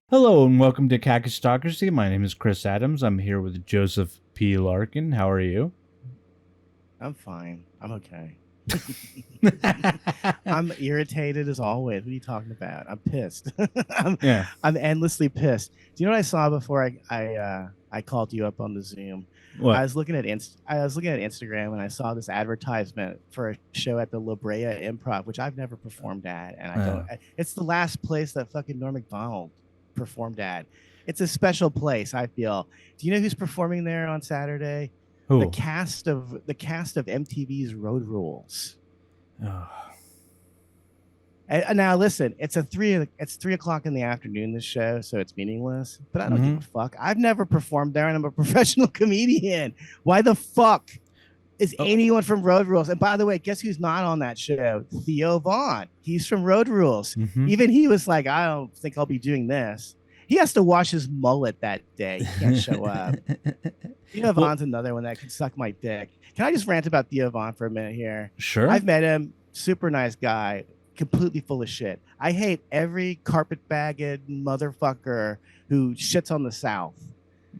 Hello and welcome to Kakistocracy. My name is Chris Adams. I'm here with Joseph P. Larkin. How are you? I'm fine. I'm okay. I'm irritated as always. What are you talking about? I'm pissed. I'm Yeah. I'm endlessly pissed. Do you know what I saw before I called you up on the Zoom? I What? was looking at Instagram and I saw this advertisement for a show at the La Brea Improv, which I've never performed at, and I don't. It's the last place that fucking Norm Macdonald performed at. It's a special place, I feel. Do you know who's performing there on Saturday? the Who? cast of the cast of MTV's Road Rules. Oh. And now listen, it's 3 o'clock in the afternoon, this show, so it's meaningless. But I don't give a fuck. I've never performed there, and I'm a professional comedian. Why the fuck is anyone from Road Rules? And by the way, guess who's not on that show? Theo Vaughn. He's from Road Rules. Even he was like, I don't think I'll be doing this. He has to wash his mullet that day. He can't show up. Theo Vaughn's another one that can suck my dick. Can I just rant about Theo Vaughn for a minute here? Sure. I've met him. Super nice guy. Completely full of shit. I hate every carpetbagged motherfucker who shits on the South.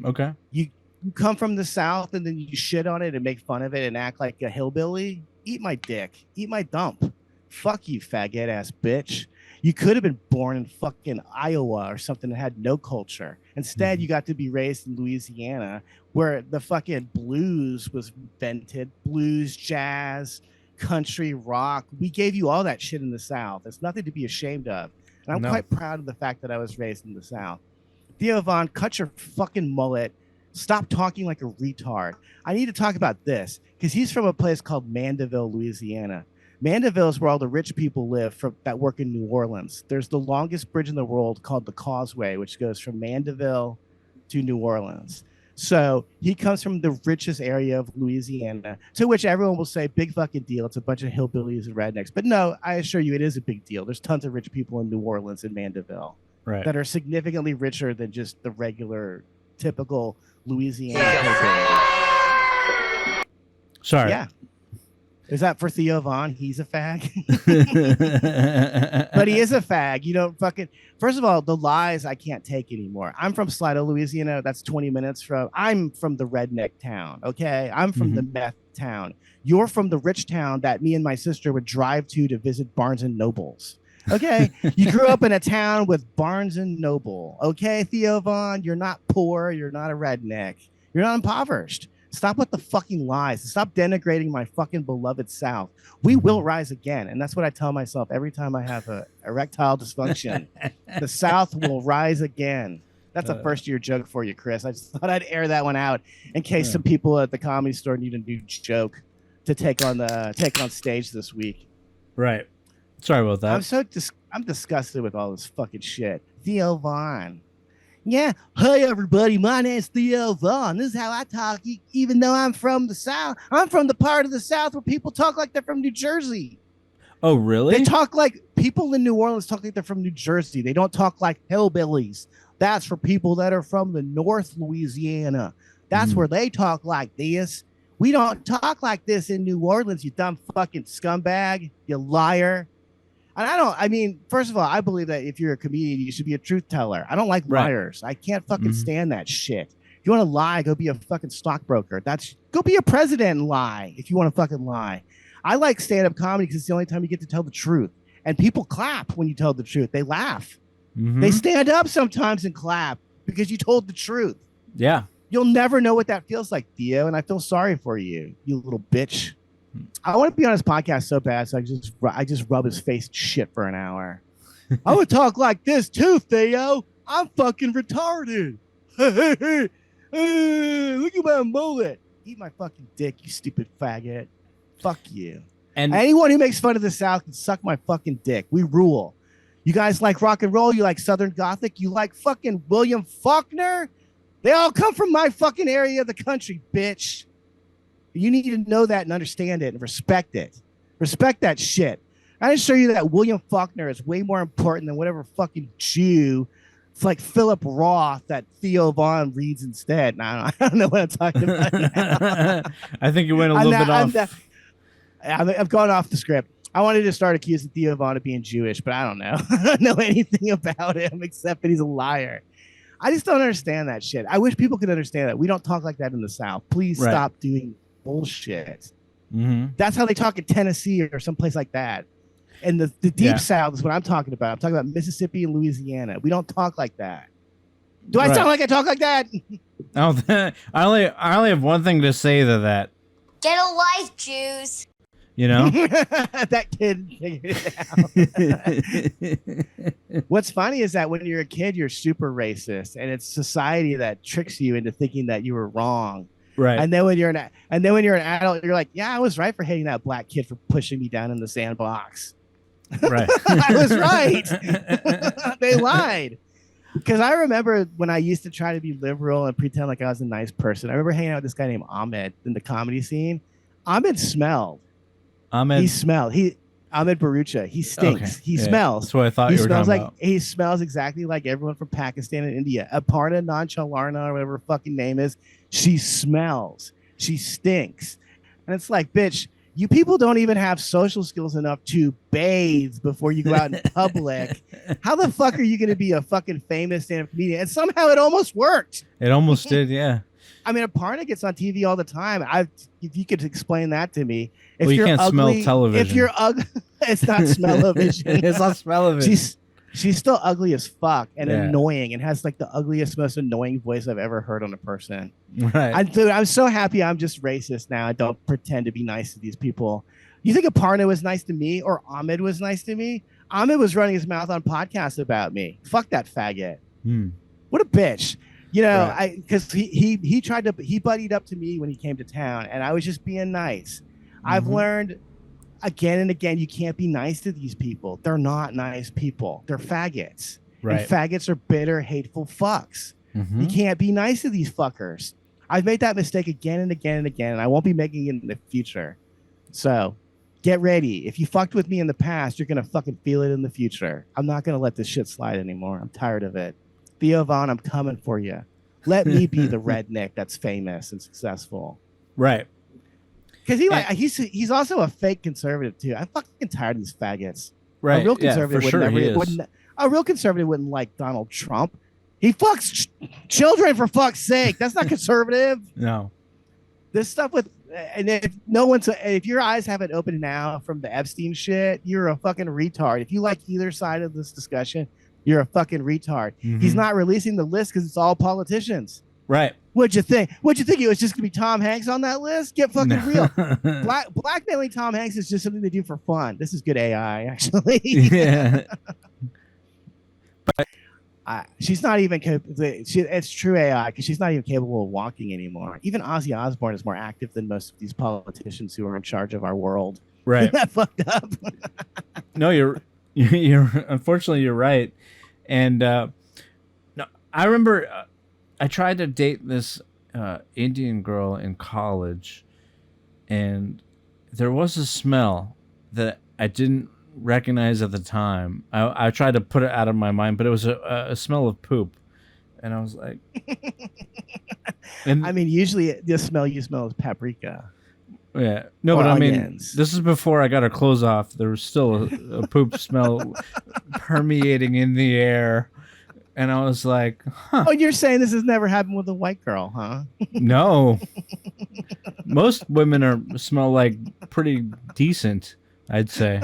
Okay. You come from the South and then you shit on it and make fun of it and act like a hillbilly. Eat my dick. Eat my dump. Fuck you, faggot ass bitch. You could have been born in fucking Iowa or something that had no culture. Instead, you got to be raised in Louisiana, where the fucking blues was invented. Blues, jazz, country, rock. We gave you all that shit in the South. It's nothing to be ashamed of. And I'm quite proud of the fact that I was raised in the South. Theo Vaughn, cut your fucking mullet. Stop talking like a retard. I need to talk about this because he's from a place called Mandeville, Louisiana. Mandeville is where all the rich people live that work in New Orleans. There's the longest bridge in the world called the Causeway, which goes from Mandeville to New Orleans. So he comes from the richest area of Louisiana, to which everyone will say, big fucking deal. It's a bunch of hillbillies and rednecks. But no, I assure you, it is a big deal. There's tons of rich people in New Orleans and Mandeville that are significantly richer than just the regular, typical Louisiana hillbilly. Sorry. Yeah. Is that for Theo Vaughn? He's a fag. But he is a fag. You don't fucking. First of all, the lies I can't take anymore. I'm from Slido, Louisiana. That's 20 minutes from. I'm from the redneck town. Okay. I'm from the meth town. You're from the rich town that me and my sister would drive to visit Barnes and Nobles. Okay. You grew up in a town with Barnes and Noble. Okay, Theo Vaughn. You're not poor. You're not a redneck. You're not impoverished. Stop with the fucking lies. Stop denigrating my fucking beloved South. We will rise again. And that's what I tell myself every time I have a erectile dysfunction. The South will rise again. That's a first year joke for you, Chris. I just thought I'd air that one out in case some people at the Comedy Store need a new joke to take on stage this week. Right. Sorry about that. I'm disgusted with all this fucking shit. Theo Vaughn. Yeah. Hey, everybody. My name's Theo Vaughn. This is how I talk, even though I'm from the South. I'm from the part of the South where people talk like they're from New Jersey. Oh, really? They talk like people in New Orleans talk like they're from New Jersey. They don't talk like hillbillies. That's for people that are from the North Louisiana. That's where they talk like this. We don't talk like this in New Orleans, you dumb fucking scumbag, you liar. And first of all, I believe that if you're a comedian, you should be a truth teller. I don't like liars. I can't fucking stand that shit. If you want to lie, go be a fucking stockbroker. Go be a president and lie if you want to fucking lie. I like stand-up comedy because it's the only time you get to tell the truth. And people clap when you tell the truth. They laugh. They stand up sometimes and clap because you told the truth. Yeah. You'll never know what that feels like, Theo, and I feel sorry for you, you little bitch. I want to be on his podcast so bad, so I just rub his face shit for an hour. I would talk like this too, Theo. I'm fucking retarded. Look at my mullet. Eat my fucking dick, you stupid faggot. Fuck you. And anyone who makes fun of the South can suck my fucking dick. We rule. You guys like rock and roll? You like Southern Gothic? You like fucking William Faulkner? They all come from my fucking area of the country, bitch. You need to know that and understand it and respect it. Respect that shit. I assure you that William Faulkner is way more important than whatever fucking Jew. It's like Philip Roth that Theo Vaughn reads instead. I don't know what I'm talking about now. I think you went a little bit off. I've gone off the script. I wanted to start accusing Theo Von of being Jewish, but I don't know. I don't know anything about him except that he's a liar. I just don't understand that shit. I wish people could understand that. We don't talk like that in the South. Please Right. stop doing bullshit. Mm-hmm. That's how they talk in Tennessee or someplace like that. And the deep South is what I'm talking about. I'm talking about Mississippi and Louisiana. We don't talk like that. Do I sound like I talk like that? Oh, I only have one thing to say to that. Get a life, Jews. You know, that kid figured it out. What's funny is that when you're a kid, you're super racist, and it's society that tricks you into thinking that you were wrong. right? And then when you're an adult, you're like, yeah, I was right for hating that black kid for pushing me down in the sandbox. Right. I was right. They lied. Because I remember when I used to try to be liberal and pretend like I was a nice person. I remember hanging out with this guy named Ahmed in the comedy scene. Ahmed smelled. Ahmed Barucha. He stinks. Okay. He smells. That's what I thought you were talking about. He smells exactly like everyone from Pakistan and India. Aparna Nanchalarna, or whatever her fucking name is. She smells. She stinks. And it's like, bitch, you people don't even have social skills enough to bathe before you go out in public. How the fuck are you going to be a fucking famous stand-up comedian? And somehow it almost worked. It almost did, yeah. I mean, Aparna gets on TV all the time. If you could explain that to me. If Well, you you're can't ugly, smell television. If you're ugly, it's not smell-o-vision. It's not smell-o-vision. She's still ugly as fuck and Yeah. annoying and has like the ugliest, most annoying voice I've ever heard on a person. Right. I'm so happy I'm just racist now. I don't pretend to be nice to these people. You think Aparna was nice to me or Ahmed was nice to me? Ahmed was running his mouth on podcasts about me. Fuck that faggot. What a bitch. You know, Right. because he buddied up to me when he came to town, and I was just being nice. I've learned again and again, you can't be nice to these people. They're not nice people. They're faggots. Right. And faggots are bitter, hateful fucks. You can't be nice to these fuckers. I've made that mistake again and again and again, and I won't be making it in the future. So get ready. If you fucked with me in the past, you're going to fucking feel it in the future. I'm not going to let this shit slide anymore. I'm tired of it. Theo Von, I'm coming for you. Let me be the redneck that's famous and successful. Right. Because he's also a fake conservative too. I'm fucking tired of these faggots. Right. A real conservative yeah, for sure a real conservative wouldn't like Donald Trump. He fucks children for fuck's sake. That's not conservative. No. This stuff with and if your eyes haven't opened now from the Epstein shit, you're a fucking retard. If you like either side of this discussion, you're a fucking retard. He's not releasing the list because it's all politicians. Right. What'd you think? What'd you think it was just gonna be Tom Hanks on that list? Get fucking real. Blackmailing Tom Hanks is just something they do for fun. This is good AI, actually. Yeah. She's not even. It's true AI because she's not even capable of walking anymore. Even Ozzy Osbourne is more active than most of these politicians who are in charge of our world. Right. Isn't that fucked up? No, you're unfortunately you're right. And no, I remember I tried to date this Indian girl in college, and there was a smell that I didn't recognize at the time. I tried to put it out of my mind, but it was a smell of poop, and I was like, and I mean, usually the smell you smell is paprika. yeah, no, or but onions. I mean, this is before I got her clothes off. There was still a poop smell permeating in the air, and I was like, huh. Oh, you're saying this has never happened with a white girl, huh? No. Most women smell like pretty decent, I'd say.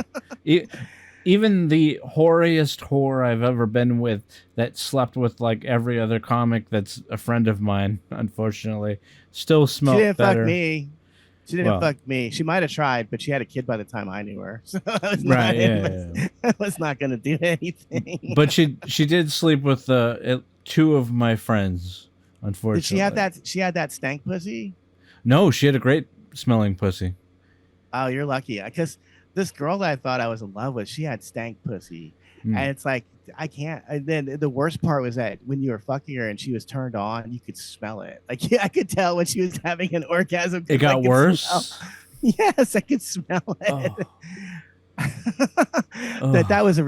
Even the whoriest whore I've ever been with that slept with like every other comic that's a friend of mine, unfortunately, still smelled She didn't better. fuck me. She didn't fuck me. She might have tried, but she had a kid by the time I knew her. So I was not, I was not going to do anything. But she did sleep with two of my friends, unfortunately. Did she had that stank pussy? No, she had a great smelling pussy. Oh, you're lucky. Because this girl that I thought I was in love with, she had stank pussy. And it's like, I can't. And then the worst part was that when you were fucking her and she was turned on, you could smell it. Like I could tell when she was having an orgasm. It got worse. Yes, I could smell it. Oh. That was a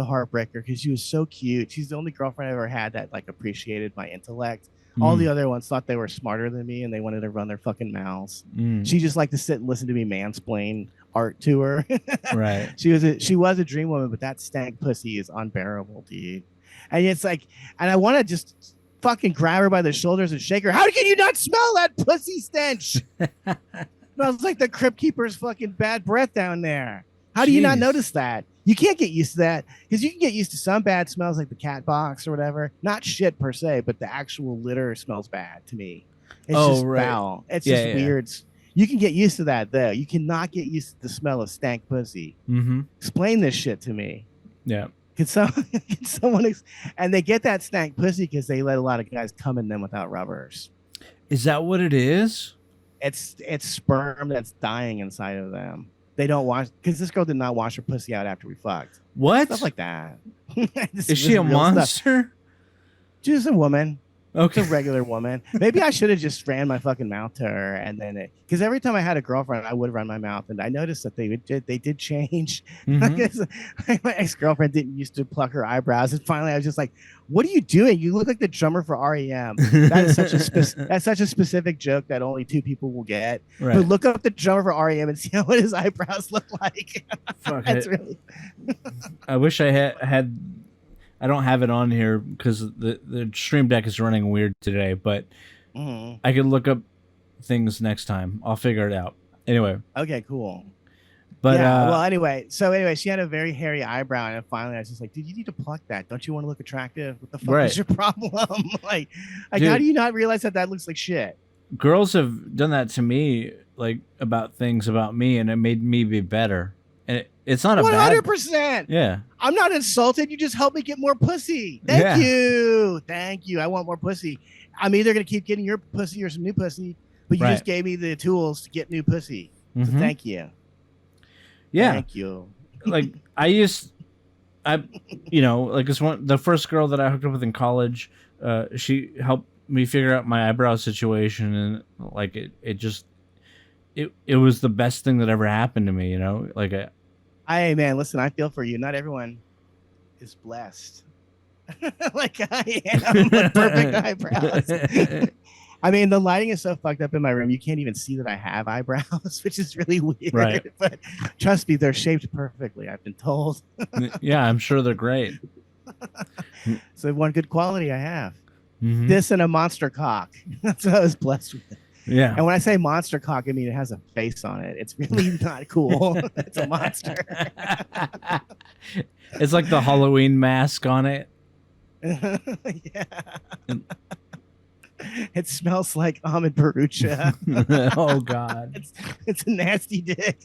heartbreaker because she was so cute. She's the only girlfriend I ever had that like appreciated my intellect. All the other ones thought they were smarter than me and they wanted to run their fucking mouths. She just liked to sit and listen to me mansplain art to her. Right. She was a dream woman, but that stank pussy is unbearable, dude. And it's like, and I want to just fucking grab her by the shoulders and shake her. How can you not smell that pussy stench? Smells like the Crypt Keeper's fucking bad breath down there. How do you not notice that? You can't get used to that, because you can get used to some bad smells like the cat box or whatever. Not shit per se, but the actual litter smells bad to me. It's just foul. It's just weird. You can get used to that, though. You cannot get used to the smell of stank pussy. Mm-hmm. Explain this shit to me. Yeah. Can someone and they get that stank pussy because they let a lot of guys come in them without rubbers. Is that what it is? It's sperm that's dying inside of them. They don't wash, because this girl did not wash her pussy out after we fucked. What? Stuff like that. Is she a monster? She's a woman. Okay. It's a regular woman. Maybe I should have just ran my fucking mouth to her, and then because every time I had a girlfriend, I would run my mouth, and I noticed that they did change. Mm-hmm. My ex-girlfriend didn't used to pluck her eyebrows, and finally I was just like, "What are you doing? You look like the drummer for REM." That's such a specific joke that only 2 people will get. Right. But look up the drummer for REM and see what his eyebrows look like. That's really. I wish I had. I don't have it on here because the stream deck is running weird today, but I could look up things next time. I'll figure it out. Anyway. Okay, cool. But yeah, well, anyway, she had a very hairy eyebrow, and finally I was just like, dude, you need to pluck that. Don't you want to look attractive? What the fuck is your problem? like dude, how do you not realize that looks like shit? Girls have done that to me, like about things about me, and it made me be better. And it's not a 100%. Yeah. I'm not insulted. You just helped me get more pussy. Thank you. I want more pussy. I'm either going to keep getting your pussy or some new pussy, but you just gave me the tools to get new pussy. So thank you. Yeah. Thank you. Like the first girl that I hooked up with in college, she helped me figure out my eyebrow situation, and like it was the best thing that ever happened to me, you know? Like man, listen, I feel for you. Not everyone is blessed like I am with perfect eyebrows. I mean, the lighting is so fucked up in my room, you can't even see that I have eyebrows, which is really weird. Right. But trust me, they're shaped perfectly, I've been told. Yeah, I'm sure they're great. So one good quality I have. This and a monster cock. That's what I was blessed with. Yeah. And when I say monster cock, I mean it has a face on it. It's really not cool. It's a monster. It's like the Halloween mask on it. Yeah. It smells like almond barucha. Oh God. It's a nasty dick.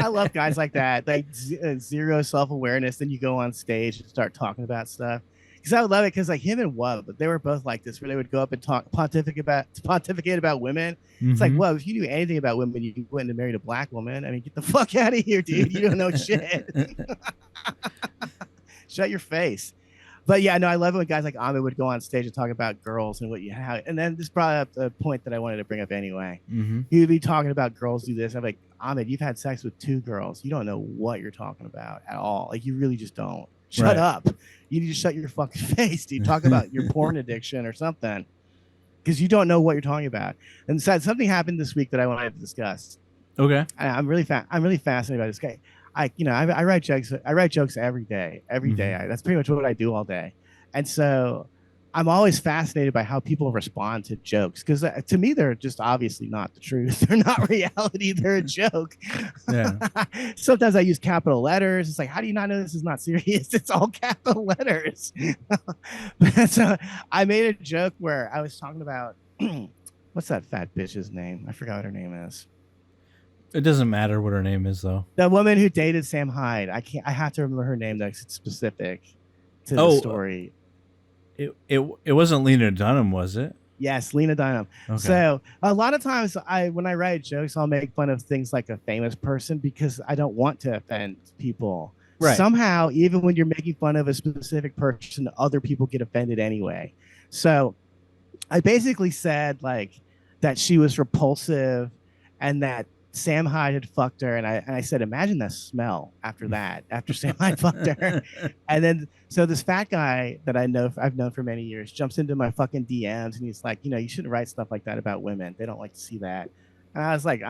I love guys like that. Like zero self-awareness. Then you go on stage and start talking about stuff. Because I would love it, because like him and Wub, they were both like this, where they would go up and pontificate about women. It's like, well, if you knew anything about women, you wouldn't have married a black woman. I mean, get the fuck out of here, dude. You don't know shit. Shut your face. But yeah, no, I love it when guys like Ahmed would go on stage and talk about girls and what you have. And then this brought up a point that I wanted to bring up anyway. He would be talking about girls do this. I'm like, Ahmed, you've had sex with 2 girls. You don't know what you're talking about at all. Like, you really just don't. Shut up. You need to shut your fucking face, dude. Talk about your porn addiction or something, because you don't know what you're talking about. And so something happened this week that I wanted to discuss. Okay. I'm really fascinated by this guy. I write jokes. I write jokes every day. That's pretty much what I do all day. And so I'm always fascinated by how people respond to jokes, because to me, they're just obviously not the truth. They're not reality. They're a joke. Yeah. Sometimes I use capital letters. It's like, how do you not know this is not serious? It's all capital letters. So I made a joke where I was talking about, what's that fat bitch's name? I forgot what her name is. It doesn't matter what her name is, though. The woman who dated Sam Hyde. I have to remember her name, though, 'cause it's specific to the story. It wasn't Lena Dunham, was it? Yes, Lena Dunham. Okay. So a lot of times when I write jokes, I'll make fun of things like a famous person, because I don't want to offend people. Right. Somehow, even when you're making fun of a specific person, other people get offended anyway. So I basically said like that she was repulsive, and that Sam Hyde had fucked her, and I said, imagine the smell after Sam Hyde fucked her. And then so this fat guy that I've known for many years jumps into my fucking DMs, and he's like, you shouldn't write stuff like that about women. They don't like to see that. And I was like,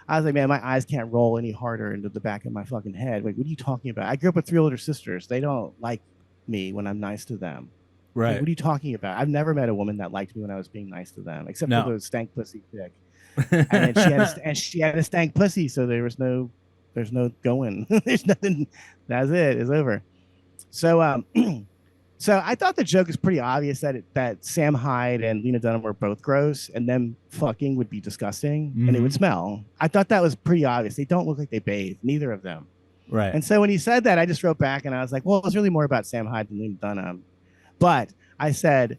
I was like, man, my eyes can't roll any harder into the back of my fucking head. Like, what are you talking about? I grew up with 3 older sisters. They don't like me when I'm nice to them. Right. Like, what are you talking about? I've never met a woman that liked me when I was being nice to them, except No. for the stank pussy chick. And then she had a stank pussy, so there's no going. There's nothing. That's it. It's over. So so I thought the joke is pretty obvious that Sam Hyde and Lena Dunham were both gross, and them fucking would be disgusting, and it would smell. I thought that was pretty obvious. They don't look like they bathe, neither of them. Right. And so when he said that, I just wrote back and I was like, well, it's really more about Sam Hyde than Lena Dunham. But I said,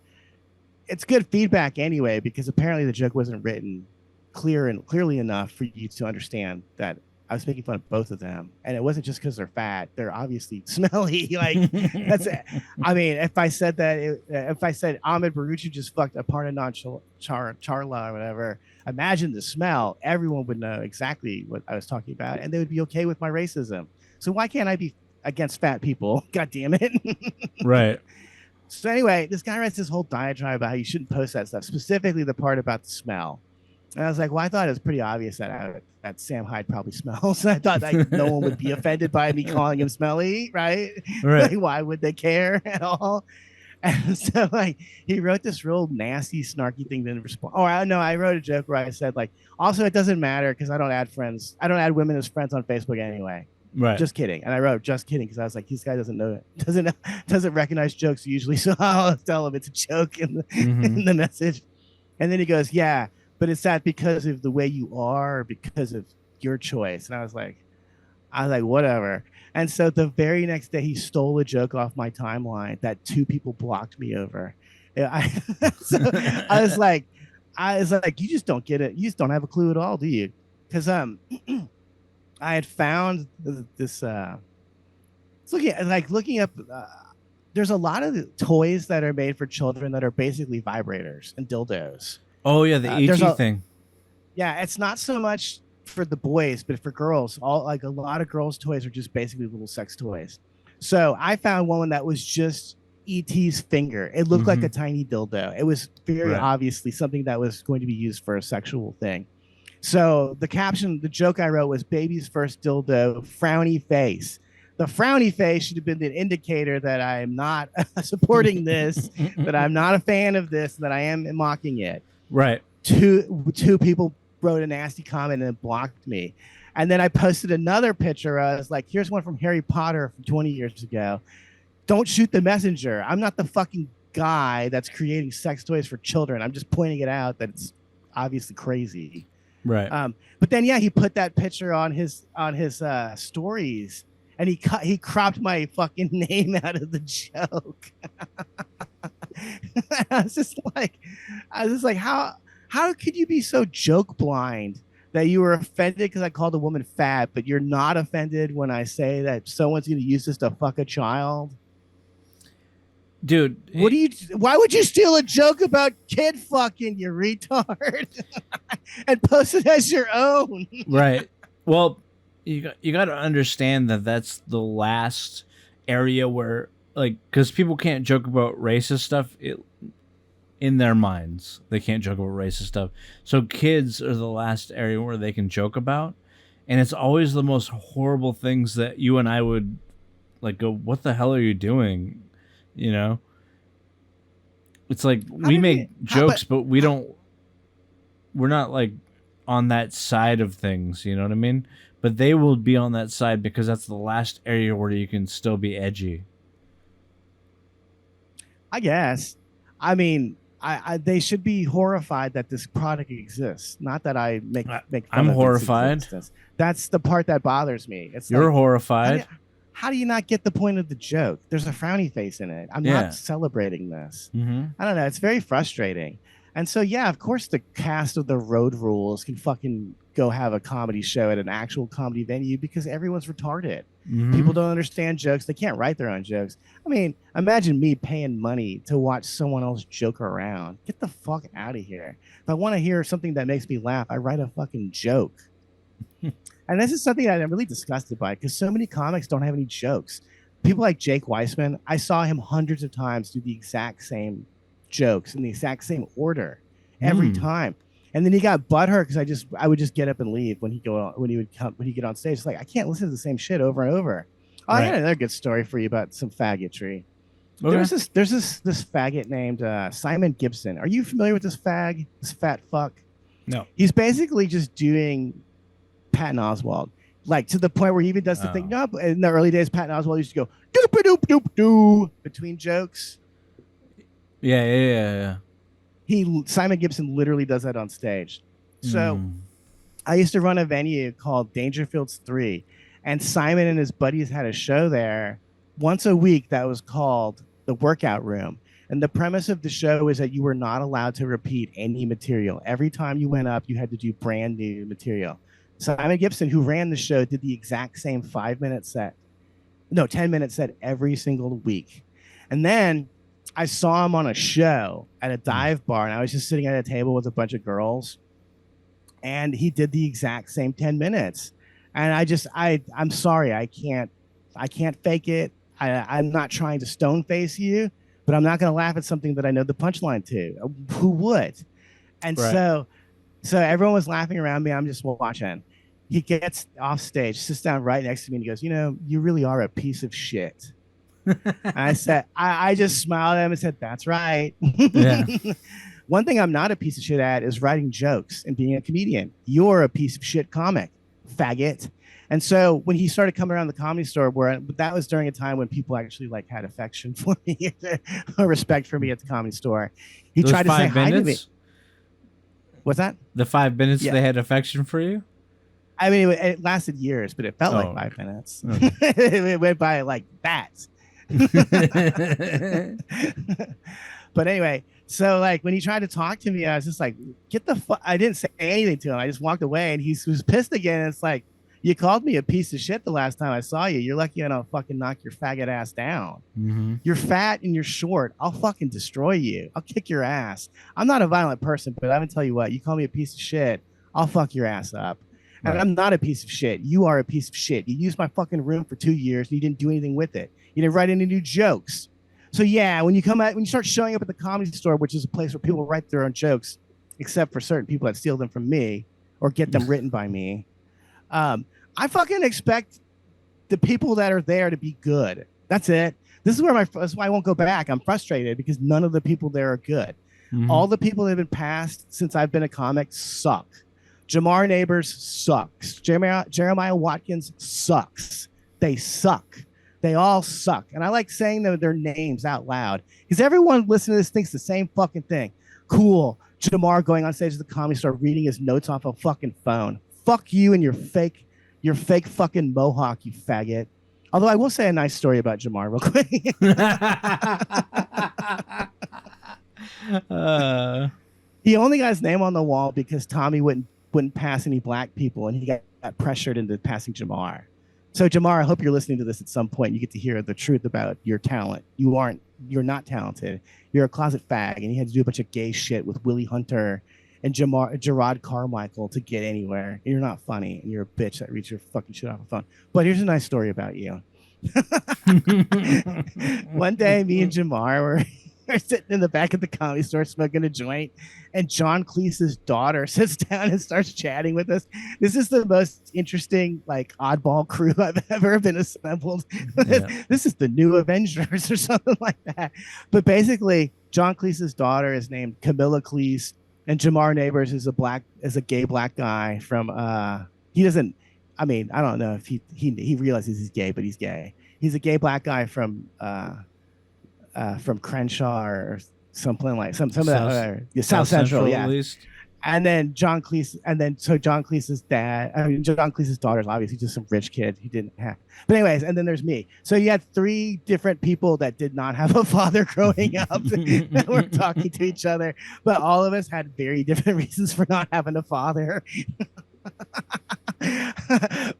it's good feedback anyway, because apparently the joke wasn't written clearly enough for you to understand that I was making fun of both of them. And it wasn't just because they're fat. They're obviously smelly. Like, that's it. I mean, if I said Ahmed Baruchi just fucked Aparna Charla or whatever, imagine the smell. Everyone would know exactly what I was talking about, and they would be okay with my racism. So why can't I be against fat people? God damn it. Right. So anyway, this guy writes this whole diatribe about how you shouldn't post that stuff, specifically the part about the smell. And I was like, well, I thought it was pretty obvious that Sam Hyde probably smells. I thought like no one would be offended by me calling him smelly, right? Right. Like, why would they care at all? And so like he wrote this real nasty, snarky thing to respond. Oh, I wrote a joke where I said like, also it doesn't matter because I don't add women as friends on Facebook anyway. Right. Just kidding. And I wrote just kidding because I was like, this guy doesn't recognize jokes usually, so I'll tell him it's a joke in the message. And then he goes, yeah, but it's that because of the way you are or because of your choice. And I was like, whatever. And so the very next day he stole a joke off my timeline that 2 people blocked me over. So I was like, you just don't get it. You just don't have a clue at all, do you? Because I had found this looking up there's a lot of toys that are made for children that are basically vibrators and dildos. Oh yeah, the ET thing. Yeah, it's not so much for the boys, but for girls. A lot of girls' toys are just basically little sex toys. So I found one that was just ET's finger. It looked like a tiny dildo. It was very obviously something that was going to be used for a sexual thing. So the joke I wrote was baby's first dildo, frowny face. The frowny face should have been the indicator that I am not supporting this, that I'm not a fan of this, that I am mocking it. Right. Two people wrote a nasty comment and blocked me. And then I posted another picture. I was like, here's one from Harry Potter from 20 years ago. Don't shoot the messenger. I'm not the fucking guy that's creating sex toys for children. I'm just pointing it out that it's obviously crazy. Right. But then, yeah, he put that picture on his stories, and he cropped my fucking name out of the joke. I was just like, how could you be so joke blind that you were offended because I called a woman fat, but you're not offended when I say that someone's going to use this to fuck a child? Dude, why would you steal a joke about kid fucking, you retard, and post it as your own? Right. Well, you got to understand that that's the last area where, like, because people can't joke about racist stuff in their minds. They can't joke about racist stuff. So kids are the last area where they can joke about. And it's always the most horrible things that you and I would, like, go, what the hell are you doing? You know? It's like we make jokes, but we're not, like, on that side of things. You know what I mean? But they will be on that side because that's the last area where you can still be edgy. I guess. I mean, they should be horrified that this product exists. Not that I make fun I'm of horrified. That's the part that bothers me. You're horrified. How do you not get the point of the joke? There's a frowny face in it. I'm not celebrating this. I don't know. It's very frustrating. And so, yeah, of course, the cast of The Road Rules can fucking go have a comedy show at an actual comedy venue because everyone's retarded. People don't understand jokes. They can't write their own jokes. I mean, imagine me paying money to watch someone else joke around. Get the fuck out of here. If I want to hear something that makes me laugh, I write a fucking joke. And this is something that I'm really disgusted by because so many comics don't have any jokes. People like Jake Weissman, I saw him hundreds of times do the exact same jokes in the exact same order every time. And then he got butthurt because I would just get up and leave when he get on stage. It's like I can't listen to the same shit over and over. Oh, I had another good story for you about some faggotry. Okay. There's this faggot named Simon Gibson. Are you familiar with this fag? This fat fuck? No. He's basically just doing Patton Oswalt, like to the point where he even does the thing. No, in the early days, Patton Oswalt used to go doop doop doop doo between jokes. Yeah. Simon Gibson literally does that on stage. So I used to run a venue called Dangerfields 3, and Simon and his buddies had a show there once a week that was called The Workout Room. And the premise of the show is that you were not allowed to repeat any material. Every time you went up, you had to do brand new material. Simon Gibson, who ran the show, did the exact same 10-minute set every single week. And then I saw him on a show at a dive bar, and I was just sitting at a table with a bunch of girls, and he did the exact same 10 minutes. And I'm sorry, I can't fake it. I'm not trying to stone face you, but I'm not going to laugh at something that I know the punchline to. Who would? And so everyone was laughing around me. I'm just watching. He gets off stage, sits down right next to me, and he goes, you really are a piece of shit. And I said, I just smiled at him and said, that's right. Yeah. One thing I'm not a piece of shit at is writing jokes and being a comedian. You're a piece of shit comic, faggot. And so when he started coming around the Comedy Store, that was during a time when people actually like had affection for me, or respect for me at the Comedy Store. He tried to say hi to me. What's that? The 5 minutes they had affection for you? I mean, it lasted years, but it felt like 5 minutes. Okay. It went by like that. But anyway, so like when he tried to talk to me, I was just like, get the fuck. I didn't say anything to him. I just walked away, and he was pissed again. It's like, you called me a piece of shit the last time I saw you. You're lucky I don't fucking knock your faggot ass down. Mm-hmm. You're fat and you're short. I'll fucking destroy you. I'll kick your ass. I'm not a violent person, but I'm gonna tell you what, you call me a piece of shit, I'll fuck your ass up. And I'm not a piece of shit. You are a piece of shit. You used my fucking room for 2 years and you didn't do anything with it. You didn't write any new jokes. So yeah, when you start showing up at the Comedy Store, which is a place where people write their own jokes, except for certain people that steal them from me or get them written by me. I fucking expect the people that are there to be good. That's it. That's why I won't go back. I'm frustrated because none of the people there are good. Mm-hmm. All the people that have been passed since I've been a comic suck. Jamar Neighbors sucks. Jeremiah Watkins sucks. They suck. They all suck. And I like saying their names out loud because everyone listening to this thinks the same fucking thing. Cool. Jamar going on stage at the Comedy Store reading his notes off a fucking phone. Fuck you and your fake fucking mohawk, you faggot. Although I will say a nice story about Jamar real quick. He only got his name on the wall because Tommy wouldn't pass any black people, and he got pressured into passing Jamar. So Jamar, I hope you're listening to this at some point. You get to hear the truth about your talent. You're not talented. You're a closet fag, and you had to do a bunch of gay shit with Willie Hunter and Gerard Carmichael to get anywhere. You're not funny, and you're a bitch that reads your fucking shit off a phone. But here's a nice story about you. One day, me and Jamar were sitting in the back of the Comedy Store smoking a joint, and John Cleese's daughter sits down and starts chatting with us. This is the most interesting, like, oddball crew I've ever been assembled. Yeah. This is the new Avengers or something like that. But basically, John Cleese's daughter is named Camilla Cleese, and Jamar Neighbors is a gay black guy from he doesn't. I mean, I don't know if he realizes he's gay, but he's gay. He's a gay black guy from Crenshaw or something like some of that. South Central, yeah. At least. And then John Cleese, so John Cleese's John Cleese's daughter is obviously just some rich kid he didn't have. But anyways, and then there's me. So you had 3 different people that did not have a father growing up that were talking to each other, but all of us had very different reasons for not having a father.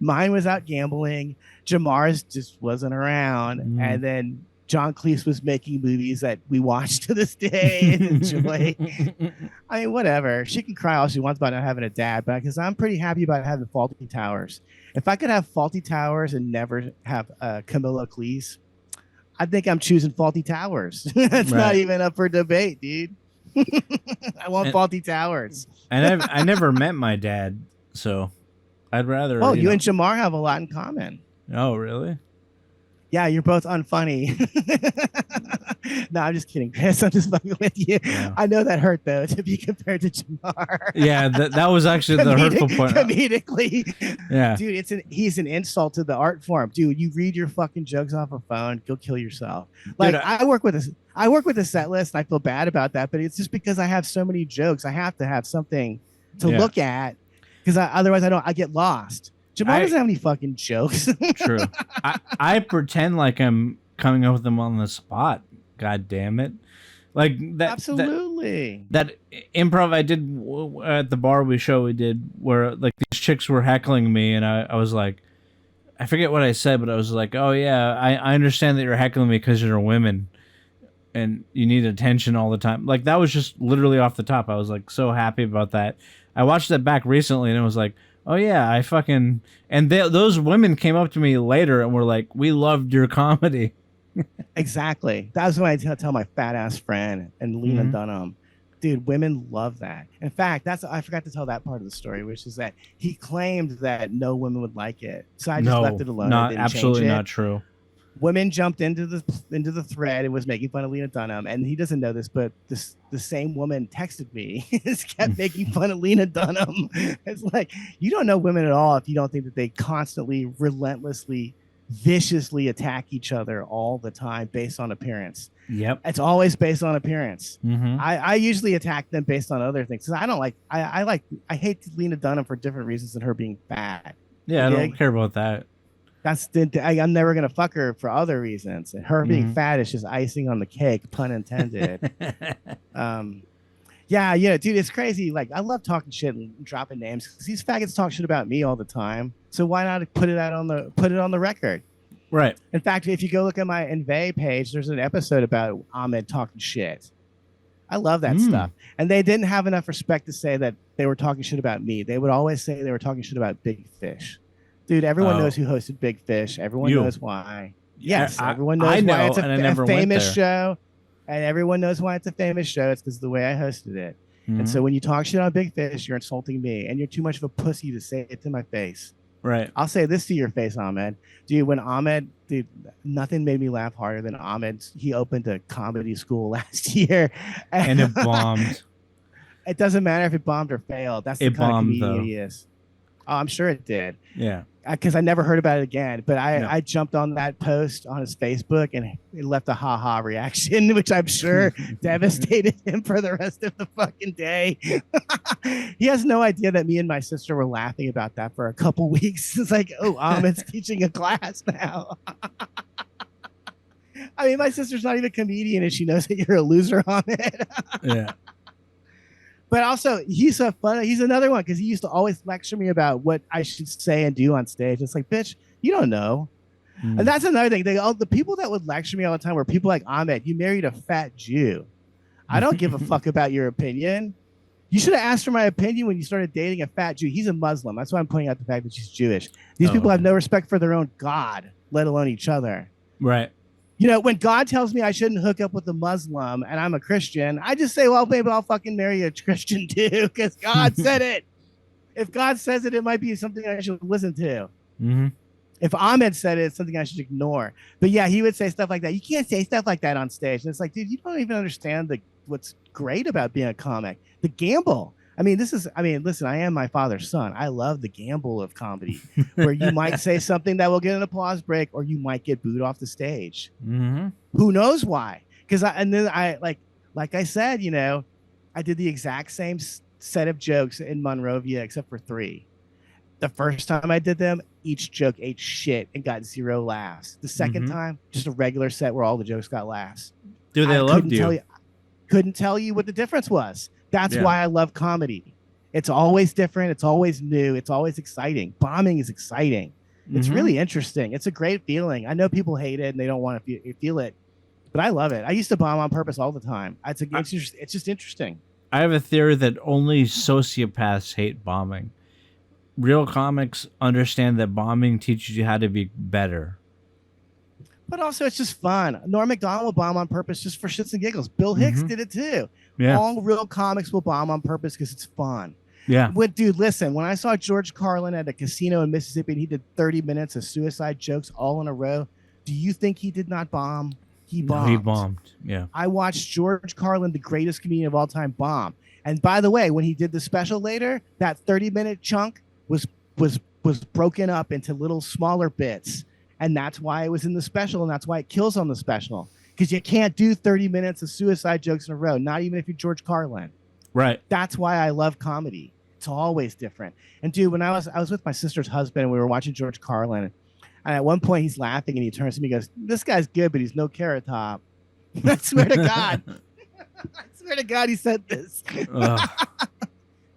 Mine was out gambling. Jamar's just wasn't around, and then John Cleese was making movies that we watch to this day and enjoy. I mean, whatever. She can cry all she wants about not having a dad, but because I'm pretty happy about having Faulty Towers. If I could have Faulty Towers and never have Camilla Cleese, I think I'm choosing Faulty Towers. It's not even up for debate, dude. I want faulty towers. And I never met my dad, so I'd rather. Oh, you and Jamar have a lot in common. Oh, really? Yeah, you're both unfunny. No, I'm just kidding, Chris. I'm just fucking with you. Yeah. I know that hurt though to be compared to Jamar. Yeah, that was actually the hurtful point. Comedically, Yeah, dude, he's an insult to the art form, dude. You read your fucking jokes off a phone, go kill yourself. Like, dude, I work with a set list, and I feel bad about that, but it's just because I have so many jokes. I have to have something to look at, because otherwise I get lost. Jamar doesn't have any fucking jokes. True. I pretend like I'm coming up with them on the spot. God damn it. Like that. Absolutely. That improv I did at the bar we did, where like these chicks were heckling me, and I was like, I forget what I said, but I was like, oh yeah, I understand that you're heckling me because you're women and you need attention all the time. Like, that was just literally off the top. I was like so happy about that. I watched that back recently, and it was like, oh yeah, I fucking... And those women came up to me later and were like, we loved your comedy. Exactly. That was what I tell my fat ass friend and Lena Dunham. Dude, women love that. In fact, I forgot to tell that part of the story, which is that he claimed that no women would like it. So I just left it alone. Not absolutely not true. Women jumped into the thread and was making fun of Lena Dunham, and he doesn't know this, but the same woman texted me, kept making fun of Lena Dunham. It's like, you don't know women at all if you don't think that they constantly, relentlessly, viciously attack each other all the time based on appearance. Yep, it's always based on appearance. Mm-hmm. I usually attack them based on other things. I don't like. I hate Lena Dunham for different reasons than her being fat. Yeah, I don't care about that. I'm never gonna fuck her for other reasons. And her being fat is just icing on the cake, pun intended. Yeah, dude, it's crazy. Like, I love talking shit and dropping names because these faggots talk shit about me all the time. So why not put it on the record? Right. In fact, if you go look at my Envy page, there's an episode about Ahmed talking shit. I love that stuff. And they didn't have enough respect to say that they were talking shit about me. They would always say they were talking shit about Big Fish. Dude, everyone knows who hosted Big Fish. Everyone knows why. Yes, everyone knows why it's a famous show. And everyone knows why it's a famous show. It's because of the way I hosted it. And so when you talk shit on Big Fish, you're insulting me. And you're too much of a pussy to say it to my face. Right. I'll say this to your face, Ahmed. Dude, nothing made me laugh harder than Ahmed. He opened a comedy school last year. And it bombed. It doesn't matter if it bombed or failed. That's the kind of comedian he is. Oh, I'm sure it did. Yeah. Because I never heard about it again. But I jumped on that post on his Facebook, and it left a ha-ha reaction, which I'm sure devastated him for the rest of the fucking day. He has no idea that me and my sister were laughing about that for a couple weeks. It's like, oh, Ahmed's teaching a class now. I mean, my sister's not even a comedian, and she knows that you're a loser, Ahmed. Yeah. But also, he's so funny. He's another one because he used to always lecture me about what I should say and do on stage. It's like, bitch, you don't know. And that's another thing. The people that would lecture me all the time were people like Ahmed. You married a fat Jew. I don't give a fuck about your opinion. You should have asked for my opinion when you started dating a fat Jew. He's a Muslim. That's why I'm pointing out the fact that she's Jewish. These people have no respect for their own God, let alone each other. Right. When God tells me I shouldn't hook up with a Muslim and I'm a Christian, I just say, well, maybe I'll fucking marry a Christian too, because God said it. If God says it, it might be something I should listen to. Mm-hmm. If Ahmed said it, it's something I should ignore. But yeah, he would say stuff like that. You can't say stuff like that on stage. And it's like, dude, you don't even understand what's great about being a comic. The gamble. Listen, I am my father's son. I love the gamble of comedy, where you might say something that will get an applause break, or you might get booed off the stage. Mm-hmm. Who knows why? Because like I said, I did the exact same set of jokes in Monrovia, except for 3. The first time I did them, each joke ate shit and got 0 laughs. The second time, just a regular set where all the jokes got laughs. Dude, they loved you. Couldn't tell you what the difference was. That's why I love comedy. It's always different. It's always new. It's always exciting. Bombing is exciting. It's really interesting. It's a great feeling. I know people hate it and they don't want to feel it, but I love it. I used to bomb on purpose all the time. It's just interesting. I have a theory that only sociopaths hate bombing. Real comics understand that bombing teaches you how to be better. But also, it's just fun. Norm Macdonald will bomb on purpose just for shits and giggles. Bill Hicks did it too. Yeah. All real comics will bomb on purpose because it's fun. Yeah. Dude, listen, when I saw George Carlin at a casino in Mississippi and he did 30 minutes of suicide jokes all in a row, do you think he did not bomb? He bombed. No, he bombed. Yeah. I watched George Carlin, the greatest comedian of all time, bomb. And by the way, when he did the special later, that 30-minute chunk was broken up into little smaller bits. And that's why it was in the special, and that's why it kills on the special. Because you can't do 30 minutes of suicide jokes in a row, not even if you're George Carlin. Right. That's why I love comedy. It's always different. And dude, when I was with my sister's husband and we were watching George Carlin, and at one point he's laughing and he turns to me and goes, "This guy's good, but he's no Carrot Top." I swear to God. I swear to God he said this.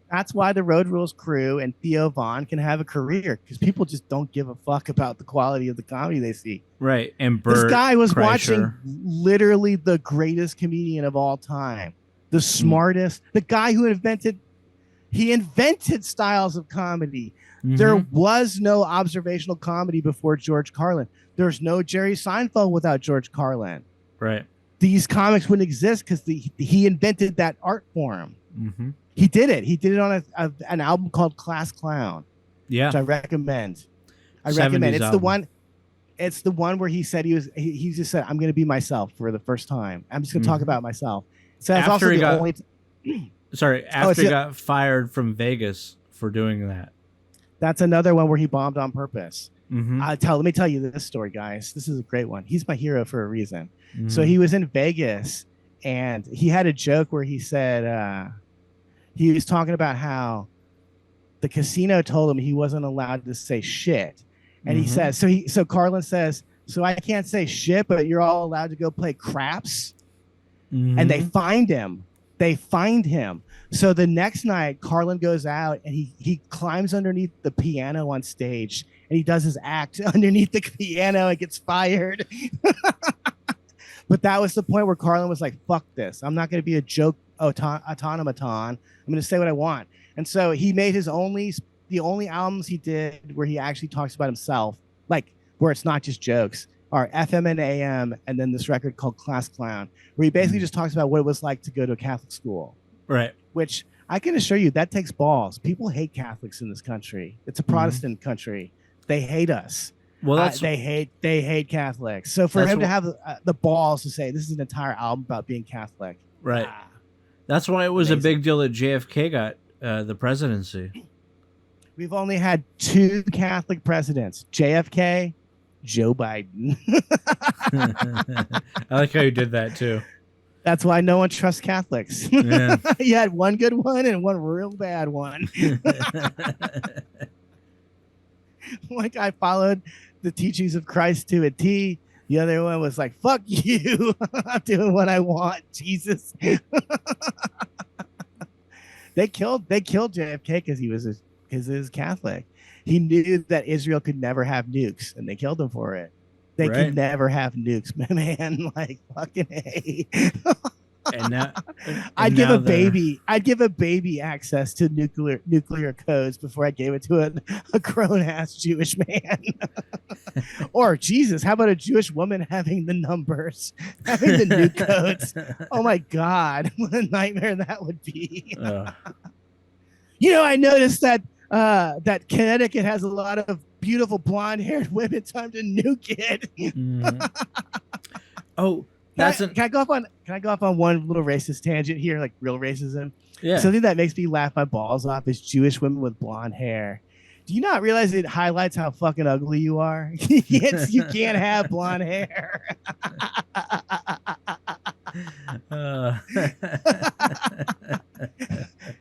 That's why the Road Rules crew and Theo Vaughn can have a career, because people just don't give a fuck about the quality of the comedy they see. Right. And Bert this guy was Kreischer. watching literally the greatest comedian of all time, the smartest, the guy who invented styles of comedy. There was no observational comedy before George Carlin. There's no Jerry Seinfeld without George Carlin. Right. These comics wouldn't exist because he invented that art form. He did it. He did it on an album called Class Clown. Yeah. Which I recommend. It's album. It's the one where he said he just said, "I'm going to be myself for the first time. I'm just going to talk about myself." So that's also he got fired from Vegas for doing that. That's another one where he bombed on purpose. Mm-hmm. Let me tell you this story, guys. This is a great one. He's my hero for a reason. So he was in Vegas and he had a joke where he said he was talking about how the casino told him he wasn't allowed to say shit. And he says, so Carlin says, "So I can't say shit, but you're all allowed to go play craps." And they find him. So the next night, Carlin goes out and he climbs underneath the piano on stage and he does his act underneath the piano and gets fired. But that was the point where Carlin was like, "Fuck this. I'm not going to be a joke automaton. I'm going to say what I want." And so he made the only albums he did where he actually talks about himself, like where it's not just jokes, are FM and AM, and then this record called Class Clown, where he basically just talks about what it was like to go to a Catholic school. Right. Which I can assure you that takes balls. People hate Catholics in this country. It's a Protestant country. They hate us. Well, they hate Catholics. So for him to have the balls to say this is an entire album about being Catholic. Right. That's why it was a big deal that JFK got the presidency. We've only had 2 Catholic presidents, JFK, Joe Biden. I like how you did that too. That's why no one trusts Catholics. Yeah. You had one good one and one real bad one. One guy followed the teachings of Christ to a T. The other one was like, "Fuck you. I'm doing what I want, Jesus." They killed JFK because he was Catholic. He knew that Israel could never have nukes, and they killed him for it. They could never have nukes, man. Like fucking A. I'd give a baby access to nuclear codes before I gave it to a grown ass Jewish man. Or Jesus, how about a Jewish woman having the numbers, having the nuke codes? Oh my God, what a nightmare that would be. I noticed that Connecticut has a lot of beautiful blonde-haired women. Time to nuke it. Can I go off on one little racist tangent here, like real racism? Yeah. Something that makes me laugh my balls off is Jewish women with blonde hair. Do you not realize it highlights how fucking ugly you are? You can't have blonde hair.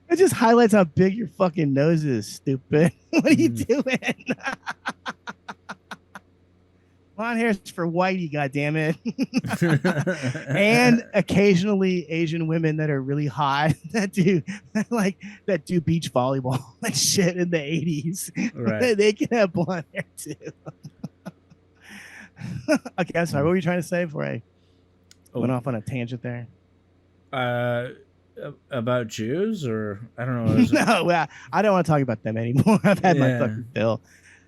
It just highlights how big your fucking nose is, stupid. What are you doing? Blonde hair's for whitey, goddammit. And occasionally Asian women that are really hot that do beach volleyball and shit in the 80s. Right. They can have blonde hair too. Okay, I'm sorry. What were you trying to say before I went off on a tangent there? About Jews, or I don't know. No, I don't want to talk about them anymore. I've had my fucking fill.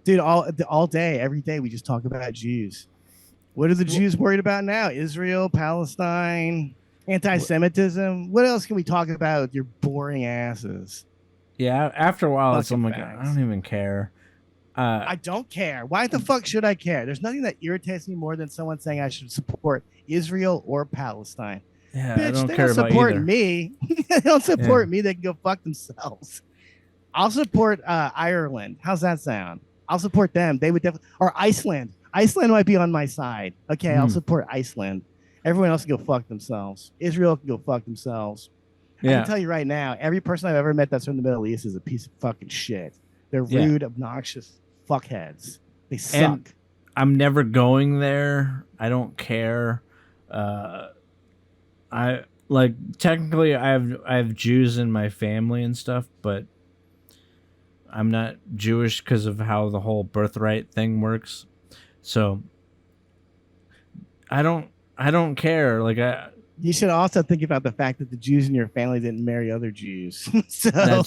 Dude, all day, every day, we just talk about Jews. What are the Jews worried about now? Israel, Palestine, anti-Semitism. What else can we talk about with your boring asses? Yeah, after a while, it's I'm like, facts. I don't even care. I don't care. Why the fuck should I care? There's nothing that irritates me more than someone saying I should support Israel or Palestine. Yeah, Bitch, I don't they care don't about support either. me. They don't support me. They can go fuck themselves. I'll support Ireland. How's that sound? I'll support them. They would definitely, or Iceland. Iceland might be on my side. Okay, I'll support Iceland. Everyone else can go fuck themselves. Israel can go fuck themselves. I can tell you right now, every person I've ever met that's from the Middle East is a piece of fucking shit. They're rude, obnoxious fuckheads. They suck. And I'm never going there. I don't care. I like technically I have Jews in my family and stuff, but I'm not Jewish because of how the whole birthright thing works. So I don't care. Like you should also think about the fact that the Jews in your family didn't marry other Jews. They're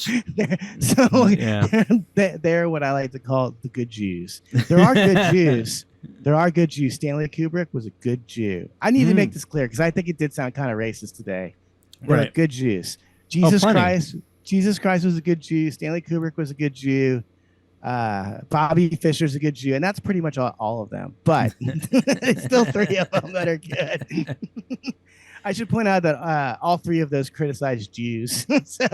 what I like to call the good Jews. There are good Jews. There are good Jews. Stanley Kubrick was a good Jew. I need to make this clear because I think it did sound kind of racist today. There are good Jews. Jesus Christ was a good Jew. Stanley Kubrick was a good Jew. Bobby Fischer's a good Jew, and that's pretty much all of them. But it's still three of them that are good. I should point out that all three of those criticized Jews. So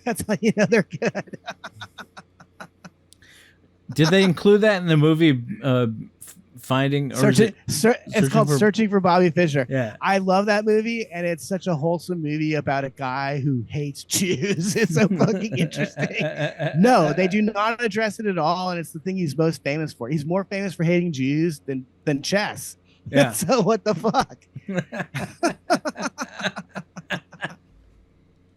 that's how you know they're good. Did they include that in the movie Finding? Or it's called Searching for Bobby Fischer. Yeah. I love that movie, and it's such a wholesome movie about a guy who hates Jews. It's so fucking interesting. No, they do not address it at all, and it's the thing he's most famous for. He's more famous for hating Jews than chess. Yeah. So what the fuck?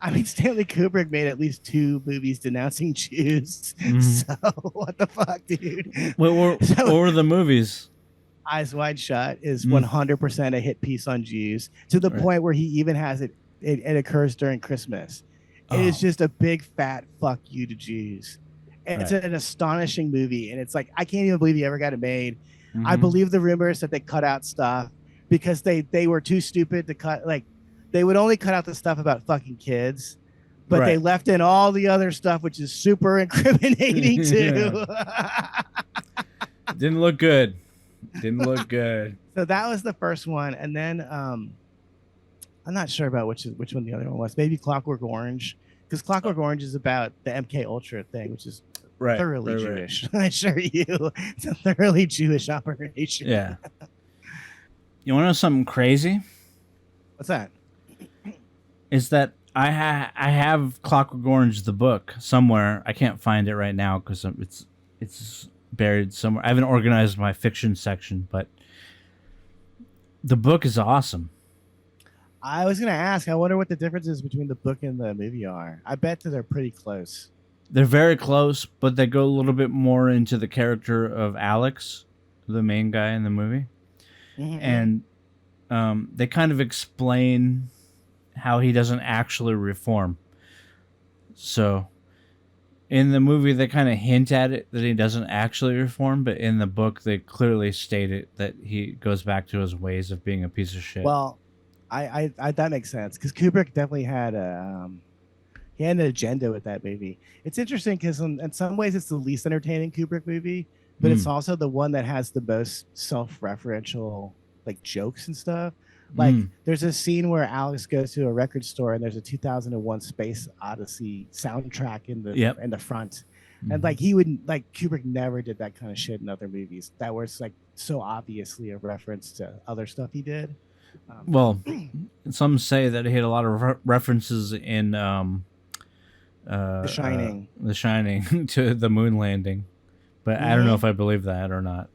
I mean, Stanley Kubrick made at least 2 movies denouncing Jews. So what the fuck, dude? What were the movies? Eyes Wide Shut is 100% a hit piece on Jews, to the point where he even has it occurs during Christmas. It is just a big fat fuck you to Jews. And it's an astonishing movie, and it's like, I can't even believe he ever got it made. I believe the rumors that they cut out stuff because they were too stupid to cut. Like, they would only cut out the stuff about fucking kids, but they left in all the other stuff, which is super incriminating too. Didn't look good. So that was the first one, and then I'm not sure about which one the other one was. Maybe Clockwork Orange, because Clockwork Orange is about the MK Ultra thing, which is thoroughly Jewish. I assure you, it's a thoroughly Jewish operation. Yeah. You want to know something crazy? What's that? Is that I have Clockwork Orange the book somewhere. I can't find it right now because it's buried somewhere. I haven't organized my fiction section, but the book is awesome. I was gonna ask. I wonder what the differences between the book and the movie are. I bet that they're pretty close. They're very close, but they go a little bit more into the character of Alex, the main guy in the movie, and they kind of explain how he doesn't actually reform. So in the movie, they kind of hint at it that he doesn't actually reform, but in the book, they clearly state it that he goes back to his ways of being a piece of shit. Well, I that makes sense, because Kubrick definitely had he had an agenda with that movie. It's interesting because in some ways it's the least entertaining Kubrick movie, but it's also the one that has the most self-referential like jokes and stuff. Like there's a scene where Alex goes to a record store and there's a 2001 Space Odyssey soundtrack in the front. And like Kubrick never did that kind of shit in other movies that was like so obviously a reference to other stuff he did. Well, some say that he had a lot of references in The Shining to the moon landing, but I don't know if I believe that or not.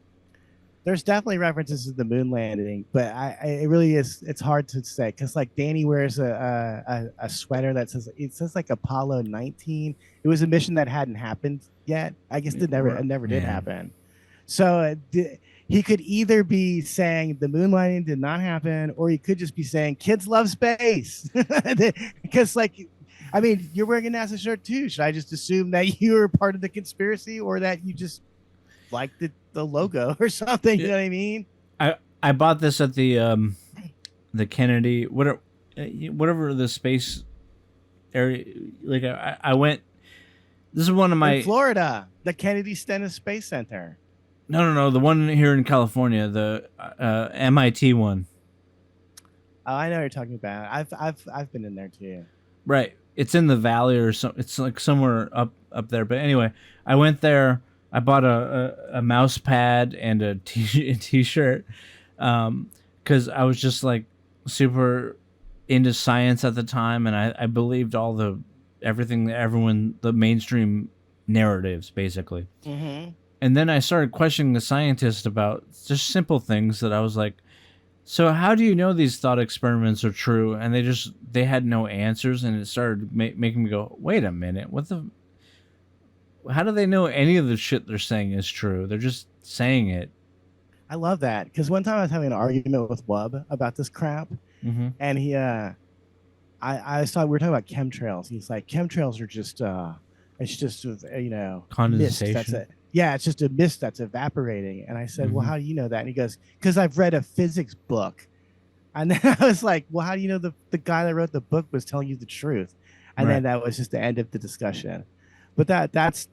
There's definitely references to the moon landing, but it really is. It's hard to say because like Danny wears a sweater that says like Apollo 19. It was a mission that hadn't happened yet. I guess it never did happen. So he could either be saying the moon landing did not happen, or he could just be saying kids love space. Because like, I mean, you're wearing a NASA shirt too. Should I just assume that you were part of the conspiracy, or that you just like the the logo or something. You know what I mean? I bought this at the Kennedy, whatever the space area. Like I went. This is one of my in Florida, the Kennedy Space Center. No, the one here in California, the MIT one. Oh, I know what you're talking about. I've been in there too. Right, it's in the valley or so. It's like somewhere up there. But anyway, I went there. I bought a mouse pad and a t-shirt, because I was just like super into science at the time, and I believed everything that the mainstream narratives basically. Mm-hmm. And then I started questioning the scientists about just simple things that I was like, so how do you know these thought experiments are true? And they had no answers, and it started making me go, wait a minute, how do they know any of the shit they're saying is true? They're just saying it. I love that, because one time I was having an argument with Wub about this crap, and he, I saw we were talking about chemtrails. He's like, chemtrails are just, it's just condensation. Mist, that's it. Yeah, it's just a mist that's evaporating. And I said, well, how do you know that? And he goes, because I've read a physics book. And then I was like, well, how do you know the guy that wrote the book was telling you the truth? And then that was just the end of the discussion. But that's,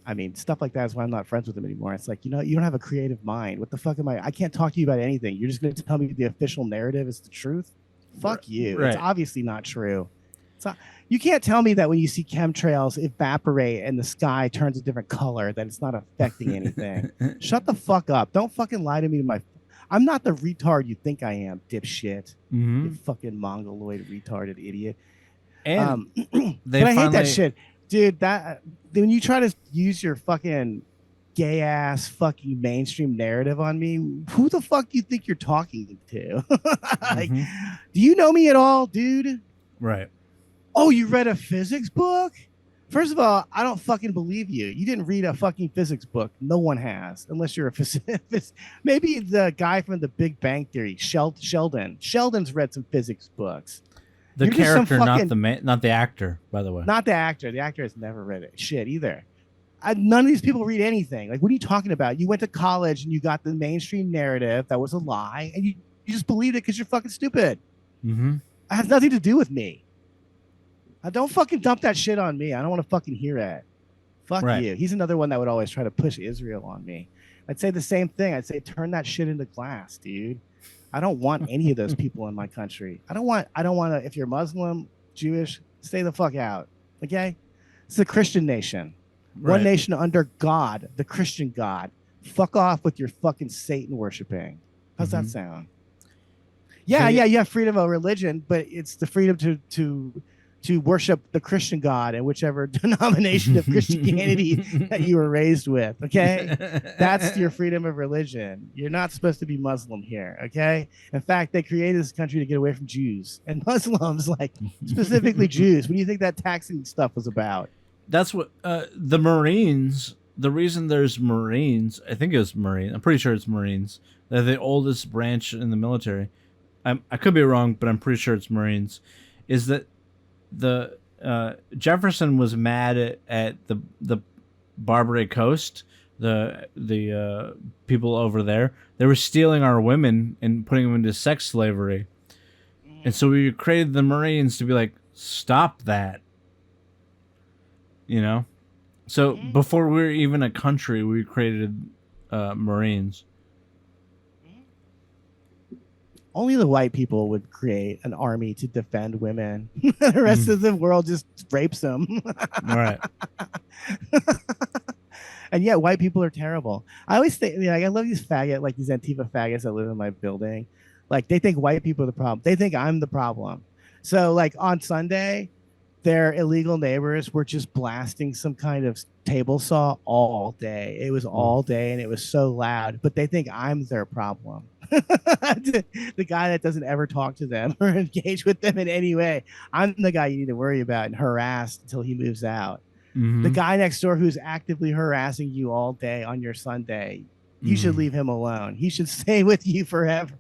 I mean, stuff like that is why I'm not friends with him anymore. It's like, you don't have a creative mind. What the fuck am I can't talk to you about anything. You're just going to tell me the official narrative is the truth? Fuck you. Right. It's obviously not true. You can't tell me that when you see chemtrails evaporate and the sky turns a different color, that it's not affecting anything. Shut the fuck up. Don't fucking lie to me. I'm not the retard you think I am, dipshit. You fucking mongoloid retarded idiot. And but I hate that shit. Dude, when you try to use your fucking gay ass fucking mainstream narrative on me, who the fuck do you think you're talking to? Like, do you know me at all, dude? Right. Oh, you read a physics book? First of all, I don't fucking believe you. You didn't read a fucking physics book. No one has, unless you're a physicist. Maybe the guy from the Big Bang Theory, Sheldon. Sheldon's read some physics books. The character, not the actor, by the way. Not the actor. The actor has never read it. Shit either. None of these people read anything. Like, what are you talking about? You went to college and you got the mainstream narrative that was a lie, and you just believed it because you're fucking stupid. It has nothing to do with me. Don't fucking dump that shit on me. I don't want to fucking hear it. Fuck you. He's another one that would always try to push Israel on me. I'd say the same thing. I'd say turn that shit into glass, dude. I don't want any of those people in my country. I don't want to, if you're Muslim, Jewish, stay the fuck out. Okay? It's a Christian nation. One nation under God, the Christian God. Fuck off with your fucking Satan worshiping. How's that sound? Yeah, you have freedom of religion, but it's the freedom to worship the Christian God and whichever denomination of Christianity that you were raised with, okay? That's your freedom of religion. You're not supposed to be Muslim here, okay? In fact, they created this country to get away from Jews and Muslims, like specifically Jews. What do you think that taxing stuff was about? That's what the Marines, the reason there's Marines, I think it was Marines, I'm pretty sure it's Marines. They're the oldest branch in the military. I could be wrong, but I'm pretty sure it's Marines, is that the Jefferson was mad at the Barbary Coast, the people over there. They were stealing our women and putting them into sex slavery, and so we created the Marines to be like, stop that. You know, so before we were even a country, we created Marines. Only the white people would create an army to defend women. The rest of the world just rapes them. Right. And yet white people are terrible. I always think, I love these these Antifa faggots that live in my building. Like, they think white people are the problem. They think I'm the problem. So, like, on Sunday, their illegal neighbors were just blasting some kind of table saw all day. It was all day, and it was so loud. But they think I'm their problem. The guy that doesn't ever talk to them or engage with them in any way. I'm the guy you need to worry about and harass until he moves out. The guy next door who's actively harassing you all day on your Sunday, you should leave him alone. He should stay with you forever.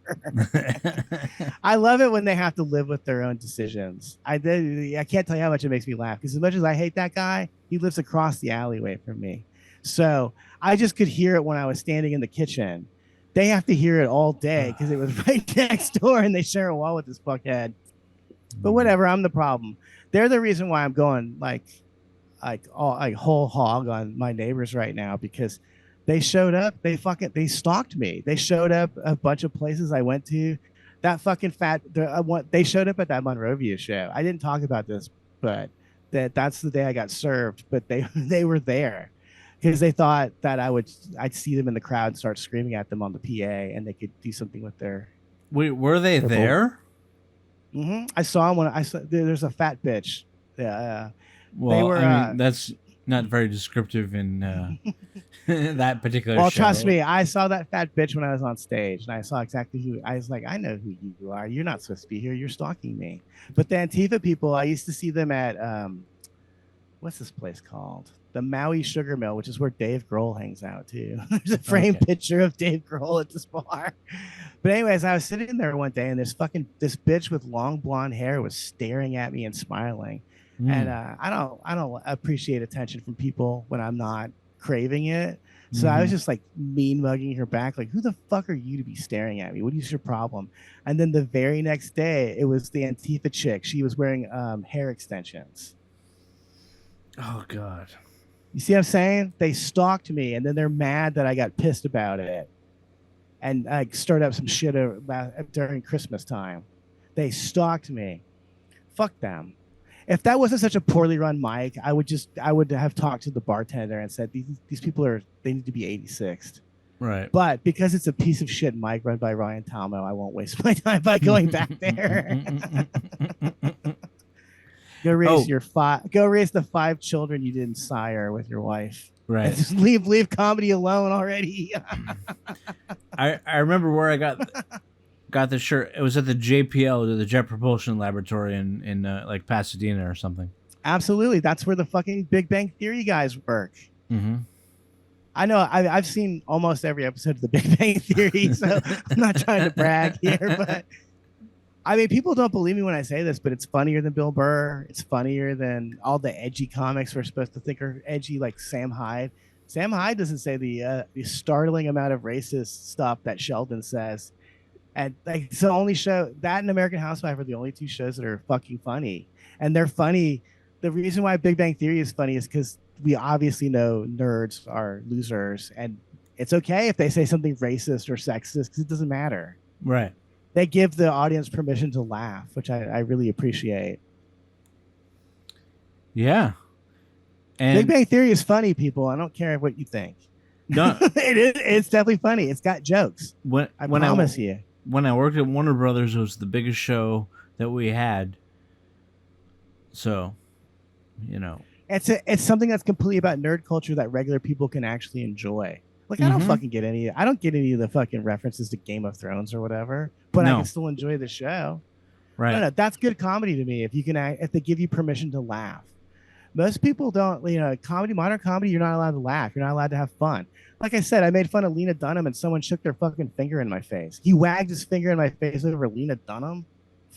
I love it when they have to live with their own decisions. I can't tell you how much it makes me laugh, because as much as I hate that guy, he lives across the alleyway from me. So I just could hear it when I was standing in the kitchen. They have to hear it all day because it was right next door and they share a wall with this fuckhead. But whatever, I'm the problem. They're the reason why I'm going like whole hog on my neighbors right now because they showed up. They stalked me. They showed up a bunch of places I went to. That fucking they showed up at that Monrovia show. I didn't talk about this, but that's the day I got served. But they were there because they thought that I'd see them in the crowd and start screaming at them on the PA, and they could do something with their. Wait, were they there? Mm-hmm. I saw them when I saw. There's a fat bitch. Yeah. Well, they were, I mean, that's not very descriptive in that particular well, show. trust me, I saw that fat bitch when I was on stage, and I saw exactly who. I was like, I know who you are. You're not supposed to be here. You're stalking me. But the Antifa people, I used to see them at what's this place called? The Maui Sugar Mill, which is where Dave Grohl hangs out too. There's a framed picture of Dave Grohl at this bar. But anyways, I was sitting there one day, and this bitch with long blonde hair was staring at me and smiling. And I don't appreciate attention from people when I'm not craving it. So I was just like mean mugging her back, like, who the fuck are you to be staring at me? What is your problem? And then the very next day, it was the Antifa chick. She was wearing hair extensions. Oh God. You see what I'm saying? They stalked me, and then they're mad that I got pissed about it and I stirred up some shit during Christmas time. They stalked me. Fuck them. If that wasn't such a poorly run mic, I would have talked to the bartender and said, these people they need to be 86d. Right. But because it's a piece of shit mic run by Ryan Talmo, I won't waste my time by going back there. Go raise the 5 children you didn't sire with your wife. Right. And just leave comedy alone already. I remember where I got the shirt. It was at the JPL, the Jet Propulsion Laboratory in like Pasadena or something. Absolutely. That's where the fucking Big Bang Theory guys work. Mm-hmm. I know I've seen almost every episode of the Big Bang Theory, so I'm not trying to brag here, but I mean, people don't believe me when I say this, but it's funnier than Bill Burr. It's funnier than all the edgy comics we're supposed to think are edgy, like Sam Hyde. Sam Hyde doesn't say the startling amount of racist stuff that Sheldon says. And like, it's the only show that and American Housewife are the only 2 shows that are fucking funny. And they're funny. The reason why Big Bang Theory is funny is because we obviously know nerds are losers. And it's okay if they say something racist or sexist because it doesn't matter. Right. They give the audience permission to laugh, which I really appreciate. Yeah. And Big Bang Theory is funny, people. I don't care what you think. No, it's definitely funny. It's got jokes. I promise you. When I worked at Warner Brothers, it was the biggest show that we had. So, you know, it's something that's completely about nerd culture that regular people can actually enjoy. Like, I don't fucking get any. I don't get any of the fucking references to Game of Thrones or whatever, but I can still enjoy the show. Right? No, that's good comedy to me. If they give you permission to laugh. Most people don't. Modern comedy, you're not allowed to laugh. You're not allowed to have fun. Like I said, I made fun of Lena Dunham, and someone shook their fucking finger in my face. He wagged his finger in my face over Lena Dunham.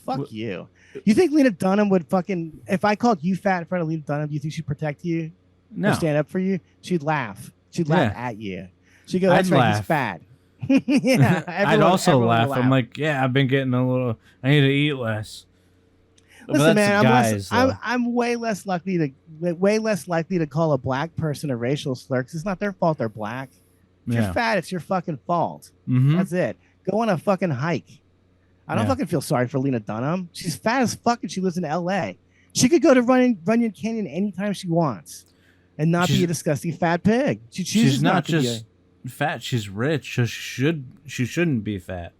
Fuck you. You think Lena Dunham would fucking? If I called you fat in front of Lena Dunham, do you think she'd protect you? No. Or stand up for you? She'd laugh. She'd laugh at you. She'd go, "That's right, he's fat." Yeah. I'd also laugh. I'm like, yeah, I've been getting a little. I need to eat less. Listen, man, I'm way less likely to call a black person a racial slur because it's not their fault they're black. If you're fat, it's your fucking fault. Mm-hmm. That's it. Go on a fucking hike. I don't fucking feel sorry for Lena Dunham. She's fat as fuck and she lives in L.A. She could go to Runyon Canyon anytime she wants and not be a disgusting fat pig. She's not just fat. She's rich. So she shouldn't be fat.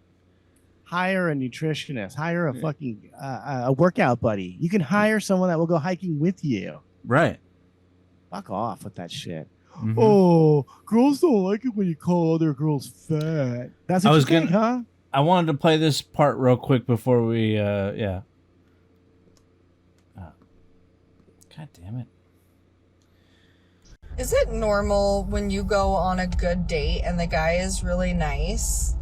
Hire a nutritionist. Hire a fucking a workout buddy. You can hire someone that will go hiking with you. Right. Fuck off with that shit. Mm-hmm. Oh, girls don't like it when you call other girls fat. That's what you think, huh? I wanted to play this part real quick before we, God damn it. Is it normal when you go on a good date and the guy is really nice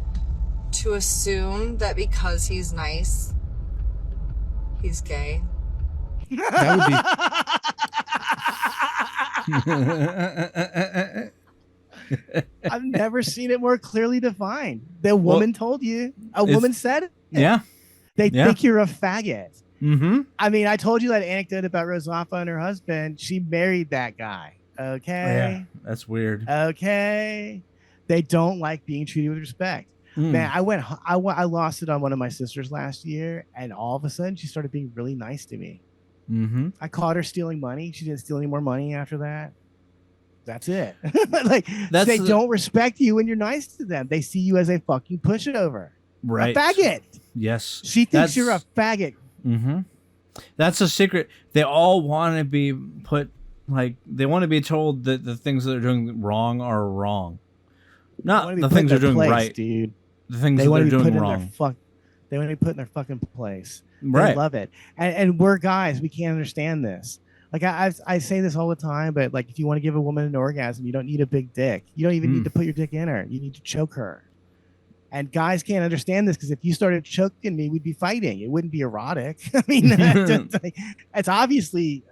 to assume that because he's nice, he's gay? That would be... I've never seen it more clearly defined. The woman told you. A woman said it. Yeah. They think you're a faggot. Mm-hmm. I mean, I told you that anecdote about Rosafa and her husband. She married that guy. Okay. Yeah, that's weird. Okay. They don't like being treated with respect. Man, I lost it on one of my sisters last year, and all of a sudden she started being really nice to me. Mm-hmm. I caught her stealing money. She didn't steal any more money after that. That's it. Like, they don't respect you when you're nice to them. They see you as a fucking pushover. Right. A faggot. Yes. She thinks you're a faggot. Mm-hmm. That's a secret. They all want to be put, like, they want to be told that the things that they're doing wrong are wrong. Not the things they're doing right, dude. The things that they're doing wrong. They want to be put in their fucking place. Right. They love it. And we're guys. We can't understand this. Like, I say this all the time, but like, if you want to give a woman an orgasm, you don't need a big dick. You don't even need to put your dick in her. You need to choke her. And guys can't understand this, because if you started choking me, we'd be fighting. It wouldn't be erotic. I mean, it's obviously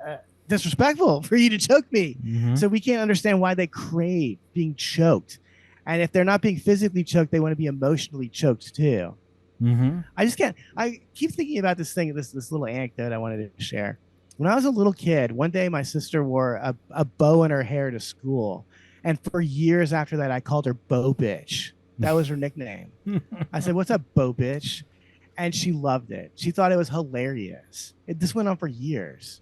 disrespectful for you to choke me. Mm-hmm. So we can't understand why they crave being choked. And if they're not being physically choked, they want to be emotionally choked too. Mm-hmm. I just can't. I keep thinking about this thing, this little anecdote I wanted to share. When I was a little kid, one day my sister wore a bow in her hair to school. And for years after that, I called her Bow Bitch. That was her nickname. I said, "What's up, Bow Bitch?" And she loved it. She thought it was hilarious. This went on for years.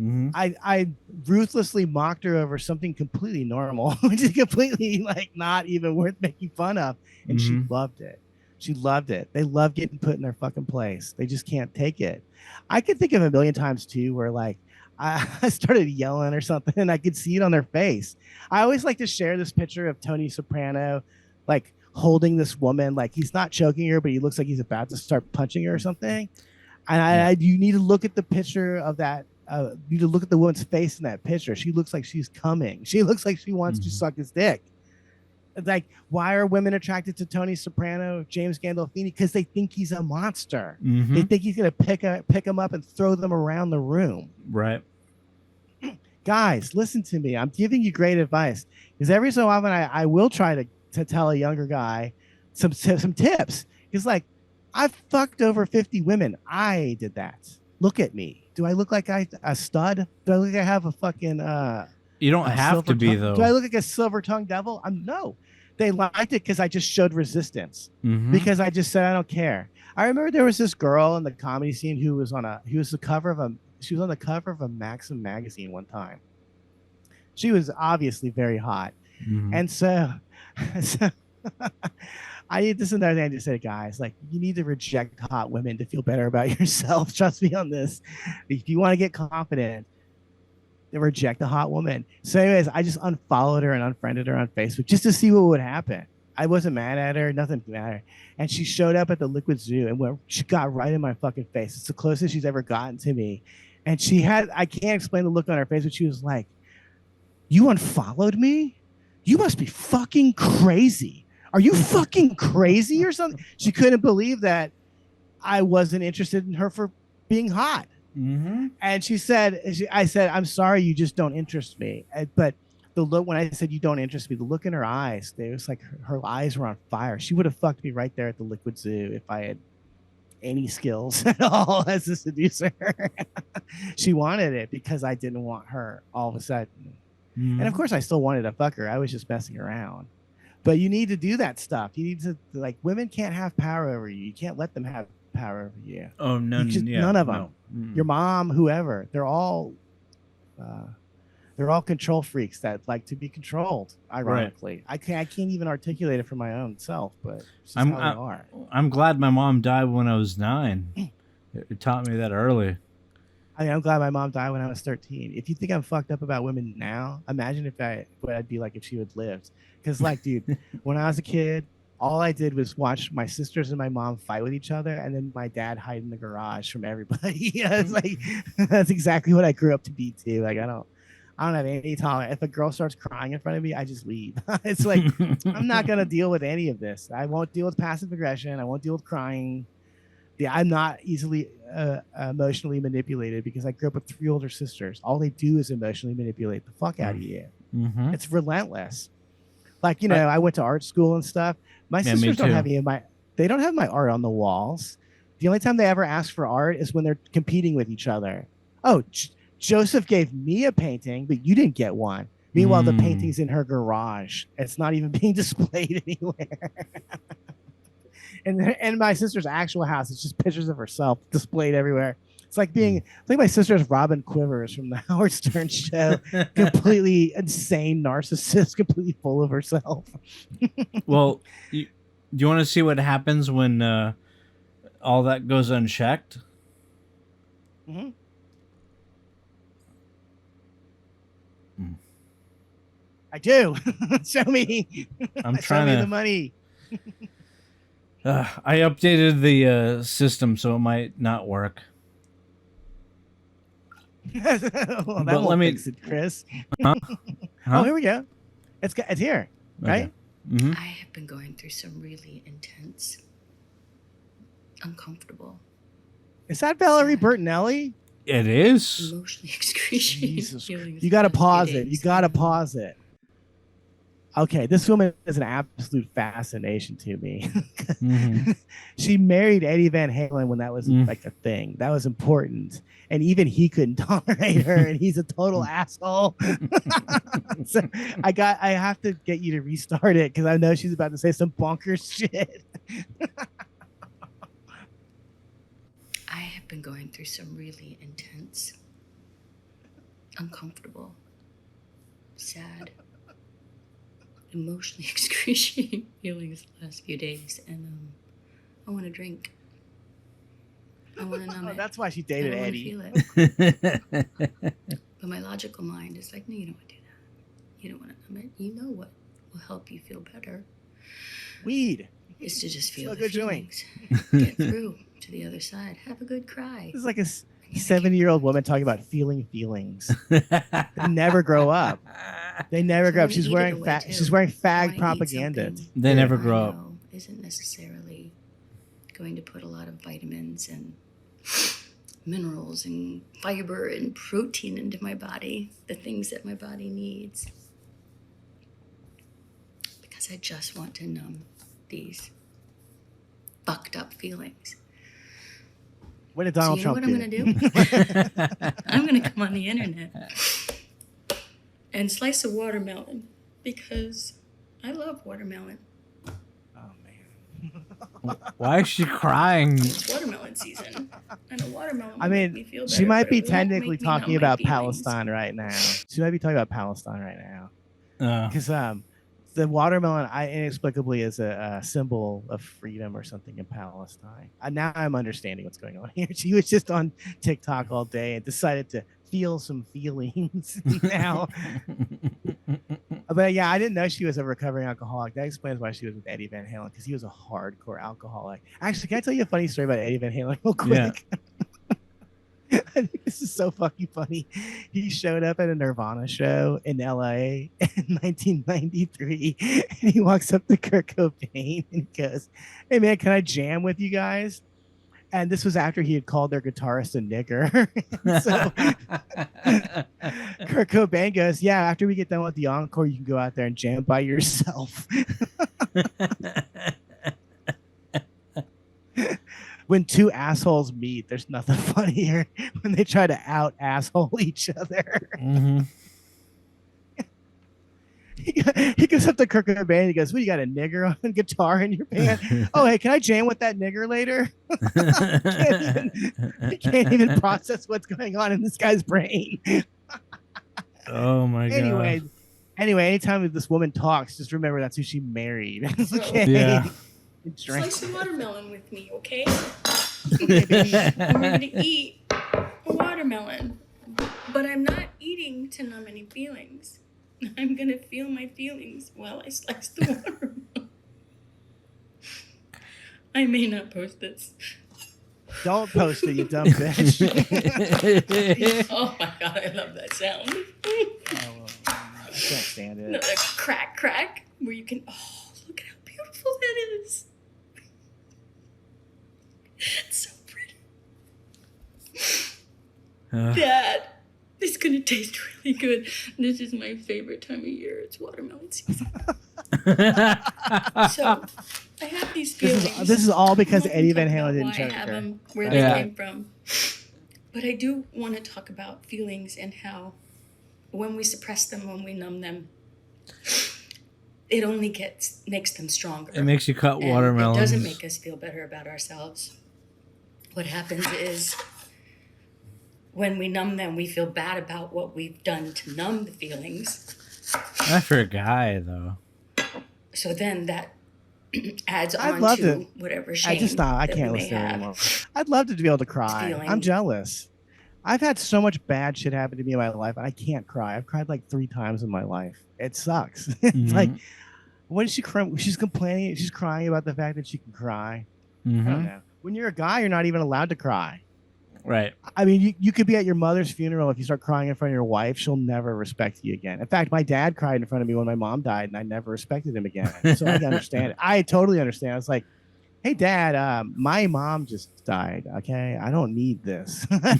Mm-hmm. I ruthlessly mocked her over something completely normal, which is completely like not even worth making fun of. And she loved it. She loved it. They love getting put in their fucking place. They just can't take it. I could think of a million times too where like I started yelling or something and I could see it on their face. I always like to share this picture of Tony Soprano like holding this woman, like he's not choking her, but he looks like he's about to start punching her or something. And you need to look at the picture of that. You need to look at the woman's face in that picture. She looks like she's coming. She looks like she wants to suck his dick. It's like, why are women attracted to Tony Soprano, James Gandolfini? Because they think he's a monster. Mm-hmm. They think he's gonna pick them up and throw them around the room. Right. Guys, listen to me. I'm giving you great advice, because every so often I will try to tell a younger guy some tips. Because like, I've fucked over 50 women. I did that. Look at me. Do I look like a stud? Do I look like I have a fucking you don't have to be though. Do I look like a silver tongued devil? No. They liked it because I just showed resistance. Mm-hmm. Because I just said I don't care. I remember there was this girl in the comedy scene who was on the cover of a Maxim magazine one time. She was obviously very hot. Mm-hmm. And so this is another thing I just said, guys. Like, you need to reject hot women to feel better about yourself. Trust me on this. If you want to get confident, then reject a hot woman. So, anyways, I just unfollowed her and unfriended her on Facebook just to see what would happen. I wasn't mad at her, nothing mattered. And she showed up at the Liquid Zoo and she got right in my fucking face. It's the closest she's ever gotten to me. And I can't explain the look on her face, but she was like, "You unfollowed me? You must be fucking crazy. Are you fucking crazy or something?" She couldn't believe that I wasn't interested in her for being hot. Mm-hmm. And I said, "I'm sorry, you just don't interest me." But the look, when I said you don't interest me, the look in her eyes, it was like her eyes were on fire. She would have fucked me right there at the Liquid Zoo if I had any skills at all as a seducer. She wanted it because I didn't want her all of a sudden. Mm-hmm. And of course I still wanted to fuck her. I was just messing around. But you need to do that stuff. You need to, like, women can't have power over you. You can't let them have power over you. Oh, no, none of them. No. Mm-hmm. Your mom, whoever, they're all control freaks that like to be controlled. Ironically, right. I can't even articulate it for my own self, but it's just how they are. I'm glad my mom died when I was 9. It taught me that early. I mean, I'm glad my mom died when I was 13. If you think I'm fucked up about women now, imagine what I'd be like if she had lived. Because, like, dude, when I was a kid, all I did was watch my sisters and my mom fight with each other, and then my dad hide in the garage from everybody. It's like, that's exactly what I grew up to be too. Like, I don't have any tolerance. If a girl starts crying in front of me, I just leave. It's like, I'm not gonna deal with any of this. I won't deal with passive aggression. I won't deal with crying. Yeah, I'm not easily emotionally manipulated because I grew up with 3 older sisters. All they do is emotionally manipulate the fuck out of you. Mm-hmm. It's relentless. Like, I went to art school and stuff. My Yeah, me sisters don't too. have they don't have my art on the walls. The only time they ever ask for art is when they're competing with each other. Oh, Joseph gave me a painting, but you didn't get one. Meanwhile, the painting's in her garage. It's not even being displayed anywhere. And my sister's actual house is just pictures of herself displayed everywhere. It's like my sister's Robin Quivers from the Howard Stern show, completely insane narcissist, completely full of herself. Well, do you want to see what happens when all that goes unchecked? Mm-hmm. I do. Show me. I'm Show trying me to. the money. I updated the system so it might not work. Well, that But won't let me- fix it, Chris. Huh? Oh, here we go. It's here, right? Okay. Mm-hmm. I have been going through some really intense, uncomfortable, Is that Valerie Bertinelli? It is. emotionally excruciating Jesus, feelings. you got to the last few pause it. You days. got to pause it. Okay, this woman is an absolute fascination to me. Mhm. She married Eddie Van Halen when that was like a thing. That was important. And even he couldn't tolerate her, and he's a total asshole. So I have to get you to restart it because I know she's about to say some bonkers shit. I have been going through some really intense, uncomfortable, sad, emotionally excruciating feelings the last few days, and I want to drink. I want to numb Oh, it. that's why she I dated don't wanna Eddie. feel it. But my logical mind is like, no, you don't want to do that. You don't want to numb it. You know what will help you feel better Weed. is to just feel Still the good doing. feelings. Get through to the other side. Have a good cry. This is like a 70-year-old woman talking about feeling feelings. They never grow up. They never So grow I up. wanna She's eat it wearing away, too. she's wearing I fag wanna eat propaganda. something They that never I grow up. know isn't necessarily going to put a lot of vitamins and minerals and fiber and protein into my body, the things that my body needs. Because I just want to numb these fucked up feelings. What did So Donald you know Trump what I'm do? going to do? I'm going to come on the internet and slice a watermelon because I love watermelon. Oh man. Why is she crying? It's watermelon season. And a watermelon I will make me mean, feel she better, might but be it won't technically make me talking numb my about feelings. Palestine right now. She might be talking about Palestine right now. Because the watermelon inexplicably is a symbol of freedom or something in Palestine. Now I'm understanding what's going on here. She was just on TikTok all day and decided to feel some feelings now. But yeah, I didn't know she was a recovering alcoholic. That explains why she was with Eddie Van Halen, because he was a hardcore alcoholic. Actually, can I tell you a funny story about Eddie Van Halen real quick? I think this is so fucking funny. He showed up at a Nirvana show in LA in 1993, and he walks up to Kurt Cobain and he goes, "Hey man, can I jam with you guys?" And this was after he had called their guitarist a nigger. So Kurt Cobain goes, "Yeah, after we get done with the encore, you can go out there and jam by yourself." When two assholes meet, there's nothing funnier when they try to out asshole each other. Mhm. He goes up to Kurt Cobain and he goes, "What, you got a nigger on guitar in your band? Oh, hey, can I jam with that nigger later?" He can't even process what's going on in this guy's brain. Oh my god. Anyway, anytime this woman talks, just remember that's who she married. Okay? Yeah. Drink. Slice a watermelon with me, okay? Okay, baby. We're going to eat a watermelon. But I'm not eating to numb any feelings. I'm going to feel my feelings while I slice the watermelon. I may not post this. Don't post it, you dumb bitch. Oh my god, I love that sound. I can't stand it. Another crack, crack, where you can, oh, look at how beautiful that is. It's so pretty. Dad, it's gonna taste really good. This is my favorite time of year. It's watermelon season. So I have these This feelings. is all because I'm not Eddie gonna Van talk Halen about didn't why I choke have her. them, where Yeah. they came from. But I do want to talk about feelings and how when we suppress them, when we numb them, it only makes them stronger. It makes you cut And watermelons. it doesn't make us feel better about ourselves. What happens is when we numb them, we feel bad about what we've done to numb the feelings. Not for a guy, though. So then that adds I'd on love to to- whatever shame I just stop. I that can't we may listen have. anymore. I'd love to be able to cry. Feeling. I'm jealous. I've had so much bad shit happen to me in my life, and I can't cry. I've cried like 3 times in my life. It sucks. It's Mhm. like, what is she crying? She's complaining. She's crying about the fact that she can cry. I don't Mhm. know. When you're a guy, you're not even allowed to cry. Right. I mean, you could be at your mother's funeral. If you start crying in front of your wife, she'll never respect you again. In fact, my dad cried in front of me when my mom died, and I never respected him again. So I understand it. I totally understand. It's like, hey, Dad, my mom just died. Okay, I don't need this. I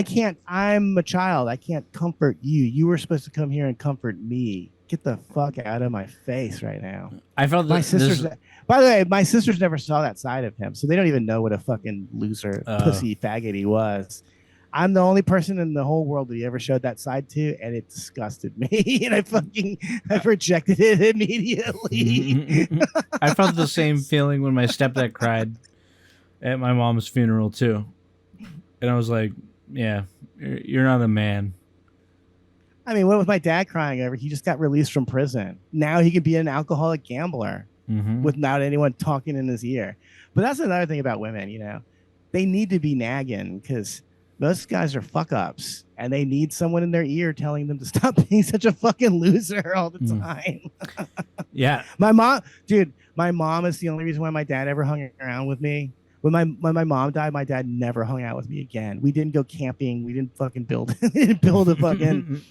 can't. I'm a child. I can't comfort you. You were supposed to come here and comfort me. Get the fuck out of my face right now. I felt My that sisters. By the way, my sisters never saw that side of him, so they don't even know what a fucking loser, pussy faggot he was. I'm the only person in the whole world that he ever showed that side to, and it disgusted me, and I rejected it immediately. I felt the same feeling when my stepdad cried at my mom's funeral too, and I was like, "Yeah, you're not a man." I mean, what was my dad crying over? He just got released from prison. Now he can be an alcoholic gambler Mhm. without anyone talking in his ear. But that's another thing about women, you know, they need to be nagging because most guys are fuck ups, and they need someone in their ear telling them to stop being such a fucking loser all the time. Yeah. My mom is the only reason why my dad ever hung around with me. When my mom died, my dad never hung out with me again. We didn't go camping. We didn't fucking build. We didn't build a fucking.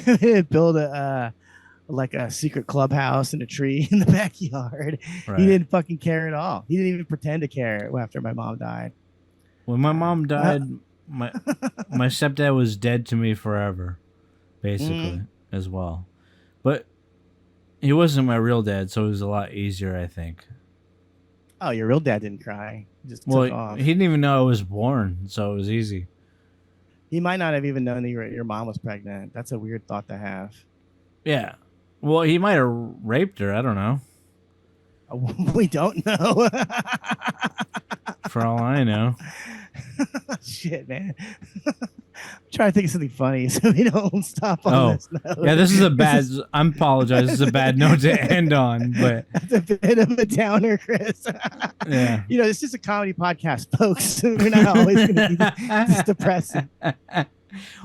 We didn't build a like a secret clubhouse in a tree in the backyard. Right. He didn't fucking care at all. He didn't even pretend to care after my mom died. When my mom died, my stepdad was dead to me forever, basically, as well. But he wasn't my real dad, so it was a lot easier, I think. Oh, your real dad didn't cry. He just took off. He didn't even know I was born, so it was easy. He might not have even known that your mom was pregnant. That's a weird thought to have. Yeah. Well, he might have raped her. I don't know. We don't know. For all I know. Shit, man. I'm trying to think of something funny so we don't stop on this note. Yeah, this is a bad... I apologize. This is a bad note to end on, but... That's a bit of a downer, Chris. Yeah. You know, it's just a comedy podcast, folks. We're not always going to be this depressing.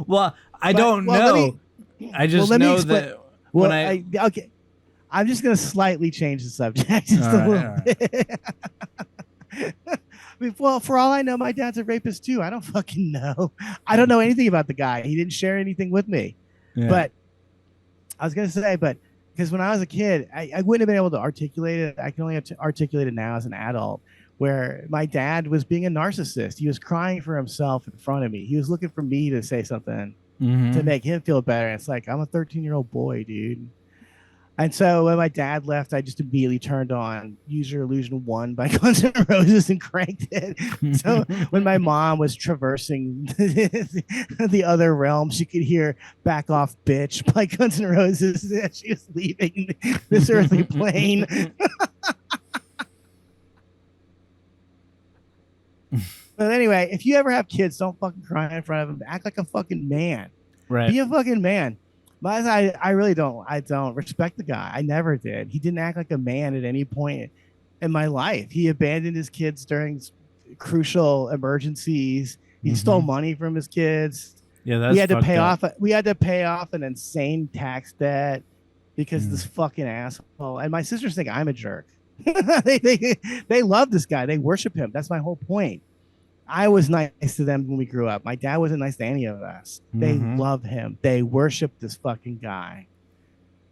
Well, I don't know. I just know that... Okay. I'm just going to slightly change the subject just a little bit. I mean, well, for all I know, my dad's a rapist too. I don't fucking know. I don't know anything about the guy. He didn't share anything with me. Yeah. But I was going to say, because when I was a kid, I wouldn't have been able to articulate it. I can only articulate it now as an adult, where my dad was being a narcissist. He was crying for himself in front of me. He was looking for me to say something to make him feel better. It's like, I'm a 13-year-old boy, dude. And so when my dad left, I just immediately turned on Use Your Illusion 1 by Guns N' Roses and cranked it. So when my mom was traversing the other realm, she could hear Back Off Bitch by Guns N' Roses as she was leaving this earthly plane. But anyway, if you ever have kids, don't fucking cry in front of them. Act like a fucking man. Right. Be a fucking man. But I really don't. I don't respect the guy. I never did. He didn't act like a man at any point in my life. He abandoned his kids during crucial emergencies. He stole money from his kids. Yeah, that's we had to pay up. off. We had to pay off an insane tax debt because of this fucking asshole. And my sisters think I'm a jerk. They love this guy. They worship him. That's my whole point. I was nice to them when we grew up. My dad wasn't nice to any of us. They love him. They worship this fucking guy.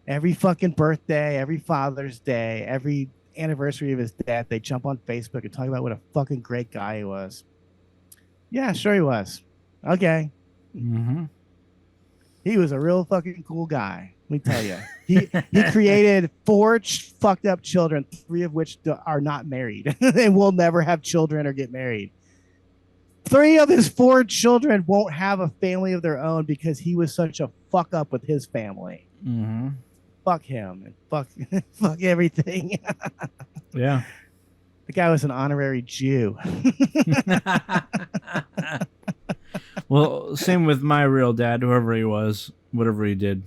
Every fucking birthday, every Father's Day, every anniversary of his death, they jump on Facebook and talk about what a fucking great guy he was. Yeah, sure he was. Okay. He He was a real fucking cool guy. Let me tell you. He created 4 fucked up children, 3 of which are not married and will never have children or get married. 3 of his 4 children won't have a family of their own because he was such a fuck up with his family. Mm-hmm. Fuck him and fuck everything. Yeah. The guy was an honorary Jew. Well, same with my real dad, whoever he was, whatever he did.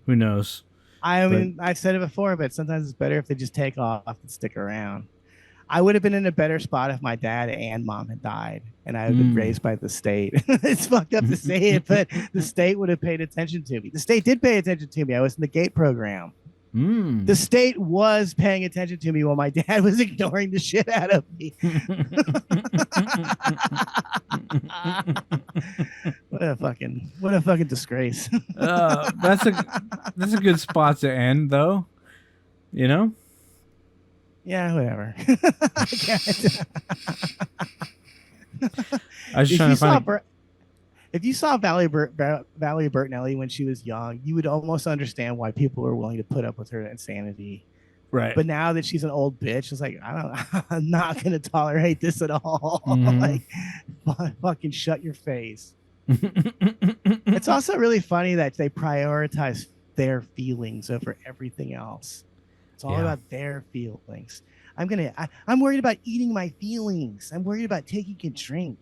Who knows? I mean, I've said it before, but sometimes it's better if they just take off and stick around. I would have been in a better spot if my dad and mom had died and I had been raised by the state. It's fucked up to say it, but the state would have paid attention to me. The state did pay attention to me. I was in the GATE program. The state was paying attention to me while my dad was ignoring the shit out of me. What a fucking disgrace. That's a good spot to end, though. You know? Yeah, whatever. I was trying to find. If you saw Valerie Bertinelli when she was young, you would almost understand why people were willing to put up with her insanity. Right. But now that she's an old bitch, it's like, I'm not going to tolerate this at all. Like, fucking shut your face. It's also really funny that they prioritize their feelings over everything else. It's all about their feelings. I'm worried about eating my feelings. I'm worried about taking a drink.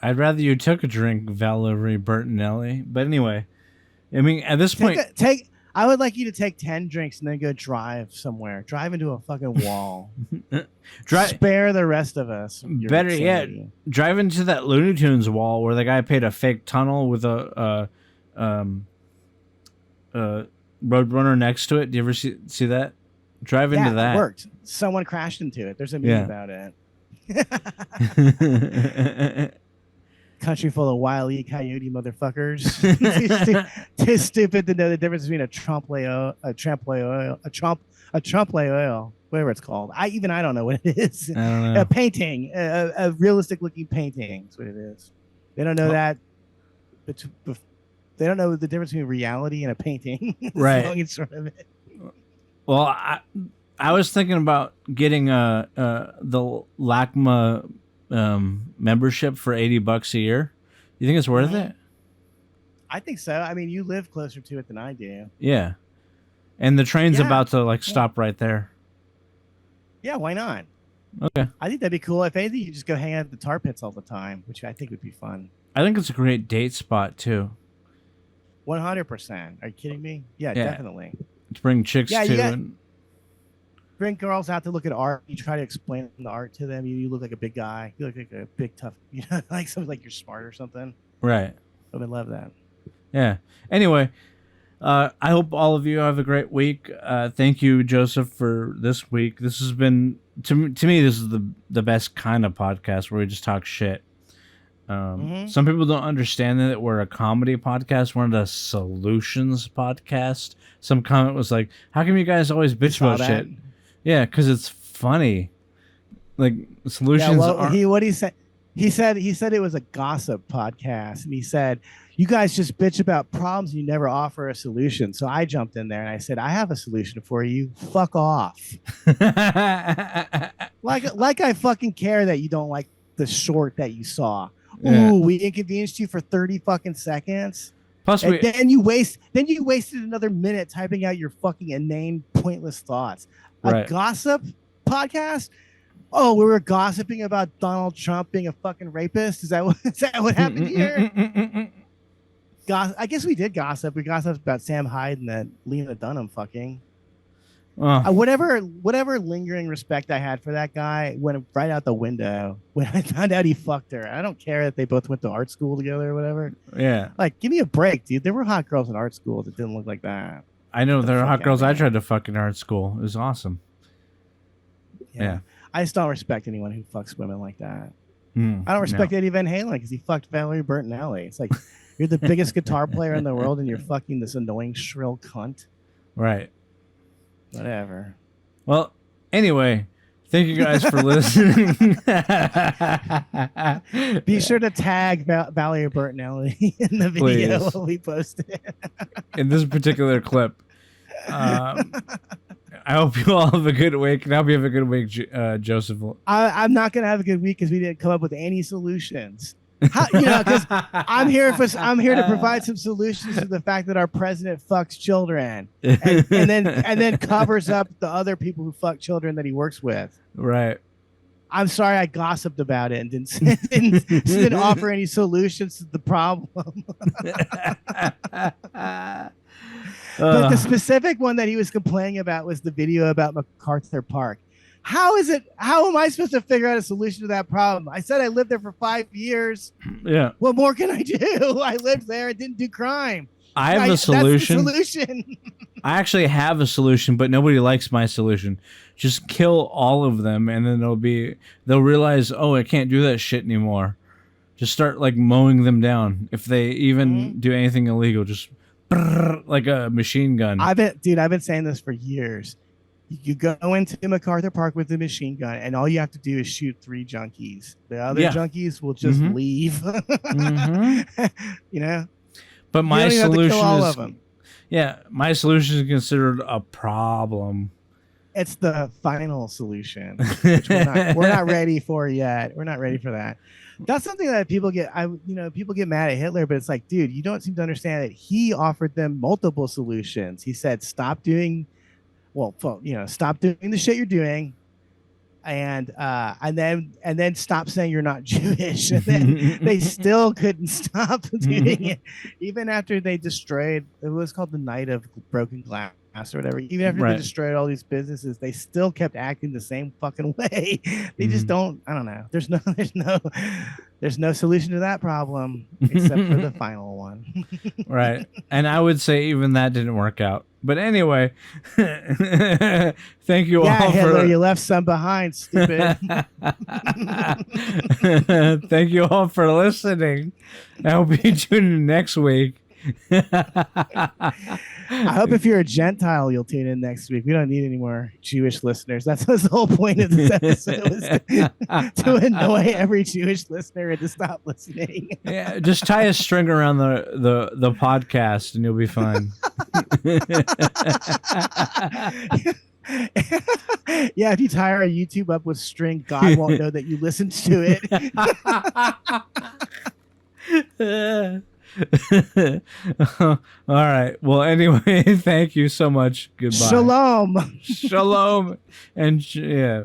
I'd rather you took a drink, Valerie Bertinelli. But anyway, I mean, at this point, I would like you to take 10 drinks and then go drive somewhere. Drive into a fucking wall. Spare the rest of us. Better yet, drive into that Looney Tunes wall where the guy paid a fake tunnel with a roadrunner next to it. Do you ever see that? Drive into that. It worked. Someone crashed into it. There's a meme about it. Country full of Wile E. Coyote motherfuckers. Too stupid to know the difference between a trompe l'oeil, whatever it's called. I don't know what it is. I don't know. A painting, a realistic looking painting is what it is. They don't know that. But they don't know the difference between reality and a painting. Right. Sort of it. Well, I was thinking about getting the LACMA membership for $80 a year. You think it's worth it? I think so. I mean, you live closer to it than I do. Yeah. And the train's about to stop right there. Yeah, why not? Okay. I think that'd be cool. If anything, you just go hang out at the tar pits all the time, which I think would be fun. I think it's a great date spot too. 100%. Are you kidding me? Yeah. Definitely. To bring chicks to. Bring girls out to look at art. You try to explain the art to them. You look like a big guy. You look like a big tough. Like something like you're smart or something. Right. I would love that. Yeah. Anyway, I hope all of you have a great week. Thank you, Joseph, for this week. This has been to me. This is the best kind of podcast where we just talk shit. Some people don't understand that we're a comedy podcast. We're not a solutions podcast. Some comment was like, "How come you guys always bitch about shit?" Yeah, because it's funny. Like solutions. Yeah, what he said. He said it was a gossip podcast, and he said, "You guys just bitch about problems. And you never offer a solution." So I jumped in there and I said, "I have a solution for you. Fuck off." like I fucking care that you don't like the short that you saw. Yeah. Ooh, we inconvenienced you for 30 fucking seconds. Plus, then you wasted another minute typing out your fucking inane, pointless thoughts. A gossip podcast? Oh, we were gossiping about Donald Trump being a fucking rapist. Is that what happened here? I guess we did gossip. We gossiped about Sam Hyde and that Lena Dunham fucking. Whatever lingering respect I had for that guy went right out the window when I found out he fucked her. I don't care that they both went to art school together or whatever. Yeah. Like, give me a break, dude. There were hot girls in art school that didn't look like that. I know there are hot girls I tried to fuck in art school. It was awesome. Yeah. I just don't respect anyone who fucks women like that. I don't respect Eddie Van Halen because he fucked Valerie Bertinelli. It's like, you're the biggest guitar player in the world and you're fucking this annoying shrill cunt. Right. Whatever. Well, anyway, Thank you guys for listening. Be sure to tag Valerie Bertinelli in the video Please. when we post it. In this particular clip. I hope you all have a good week. And I hope you have a good week, Joseph. I'm not gonna have a good week because we didn't come up with any solutions. Because I'm here to provide some solutions to the fact that our president fucks children, and then covers up the other people who fuck children that he works with. Right. I'm sorry I gossiped about it and didn't offer any solutions to the problem. But the specific one that he was complaining about was the video about MacArthur Park. How am I supposed to figure out a solution to that problem? I said I lived there for 5 years. Yeah. What more can I do? I lived there. I didn't do crime. I have a solution. That's the solution. I actually have a solution, but nobody likes my solution. Just kill all of them, and then they'll realize, oh, I can't do that shit anymore. Just start like mowing them down. If they even do anything illegal, just like a machine gun. I've been saying this for years. You go into MacArthur Park with a machine gun, and all you have to do is shoot 3 junkies. The other junkies will just leave. But my solution is, my solution is considered a problem. It's the final solution, which we're not ready for yet. We're not ready for that. That's something that people get mad at Hitler, but it's like, dude, you don't seem to understand that he offered them multiple solutions. He said, stop doing the shit you're doing, and then stop saying you're not Jewish. And then they still couldn't stop doing it, even after they destroyed. It was called the Night of Broken Glass or whatever. Even after they destroyed all these businesses, they still kept acting the same fucking way. They just don't. I don't know. There's no solution to that problem except for the final one. Right. And I would say even that didn't work out. But anyway, thank you all Hitler, you left some behind, stupid. Thank you all for listening. I hope you tune in next week. I hope if you're a Gentile, you'll tune in next week. We don't need any more Jewish listeners. That's the whole point of this episode, was to annoy every Jewish listener and to stop listening. Yeah, just tie a string around the podcast and you'll be fine. Yeah, if you tie our YouTube up with string, God won't know that you listened to it. All right. Well, anyway, thank you so much. Goodbye. Shalom. Shalom. And yeah.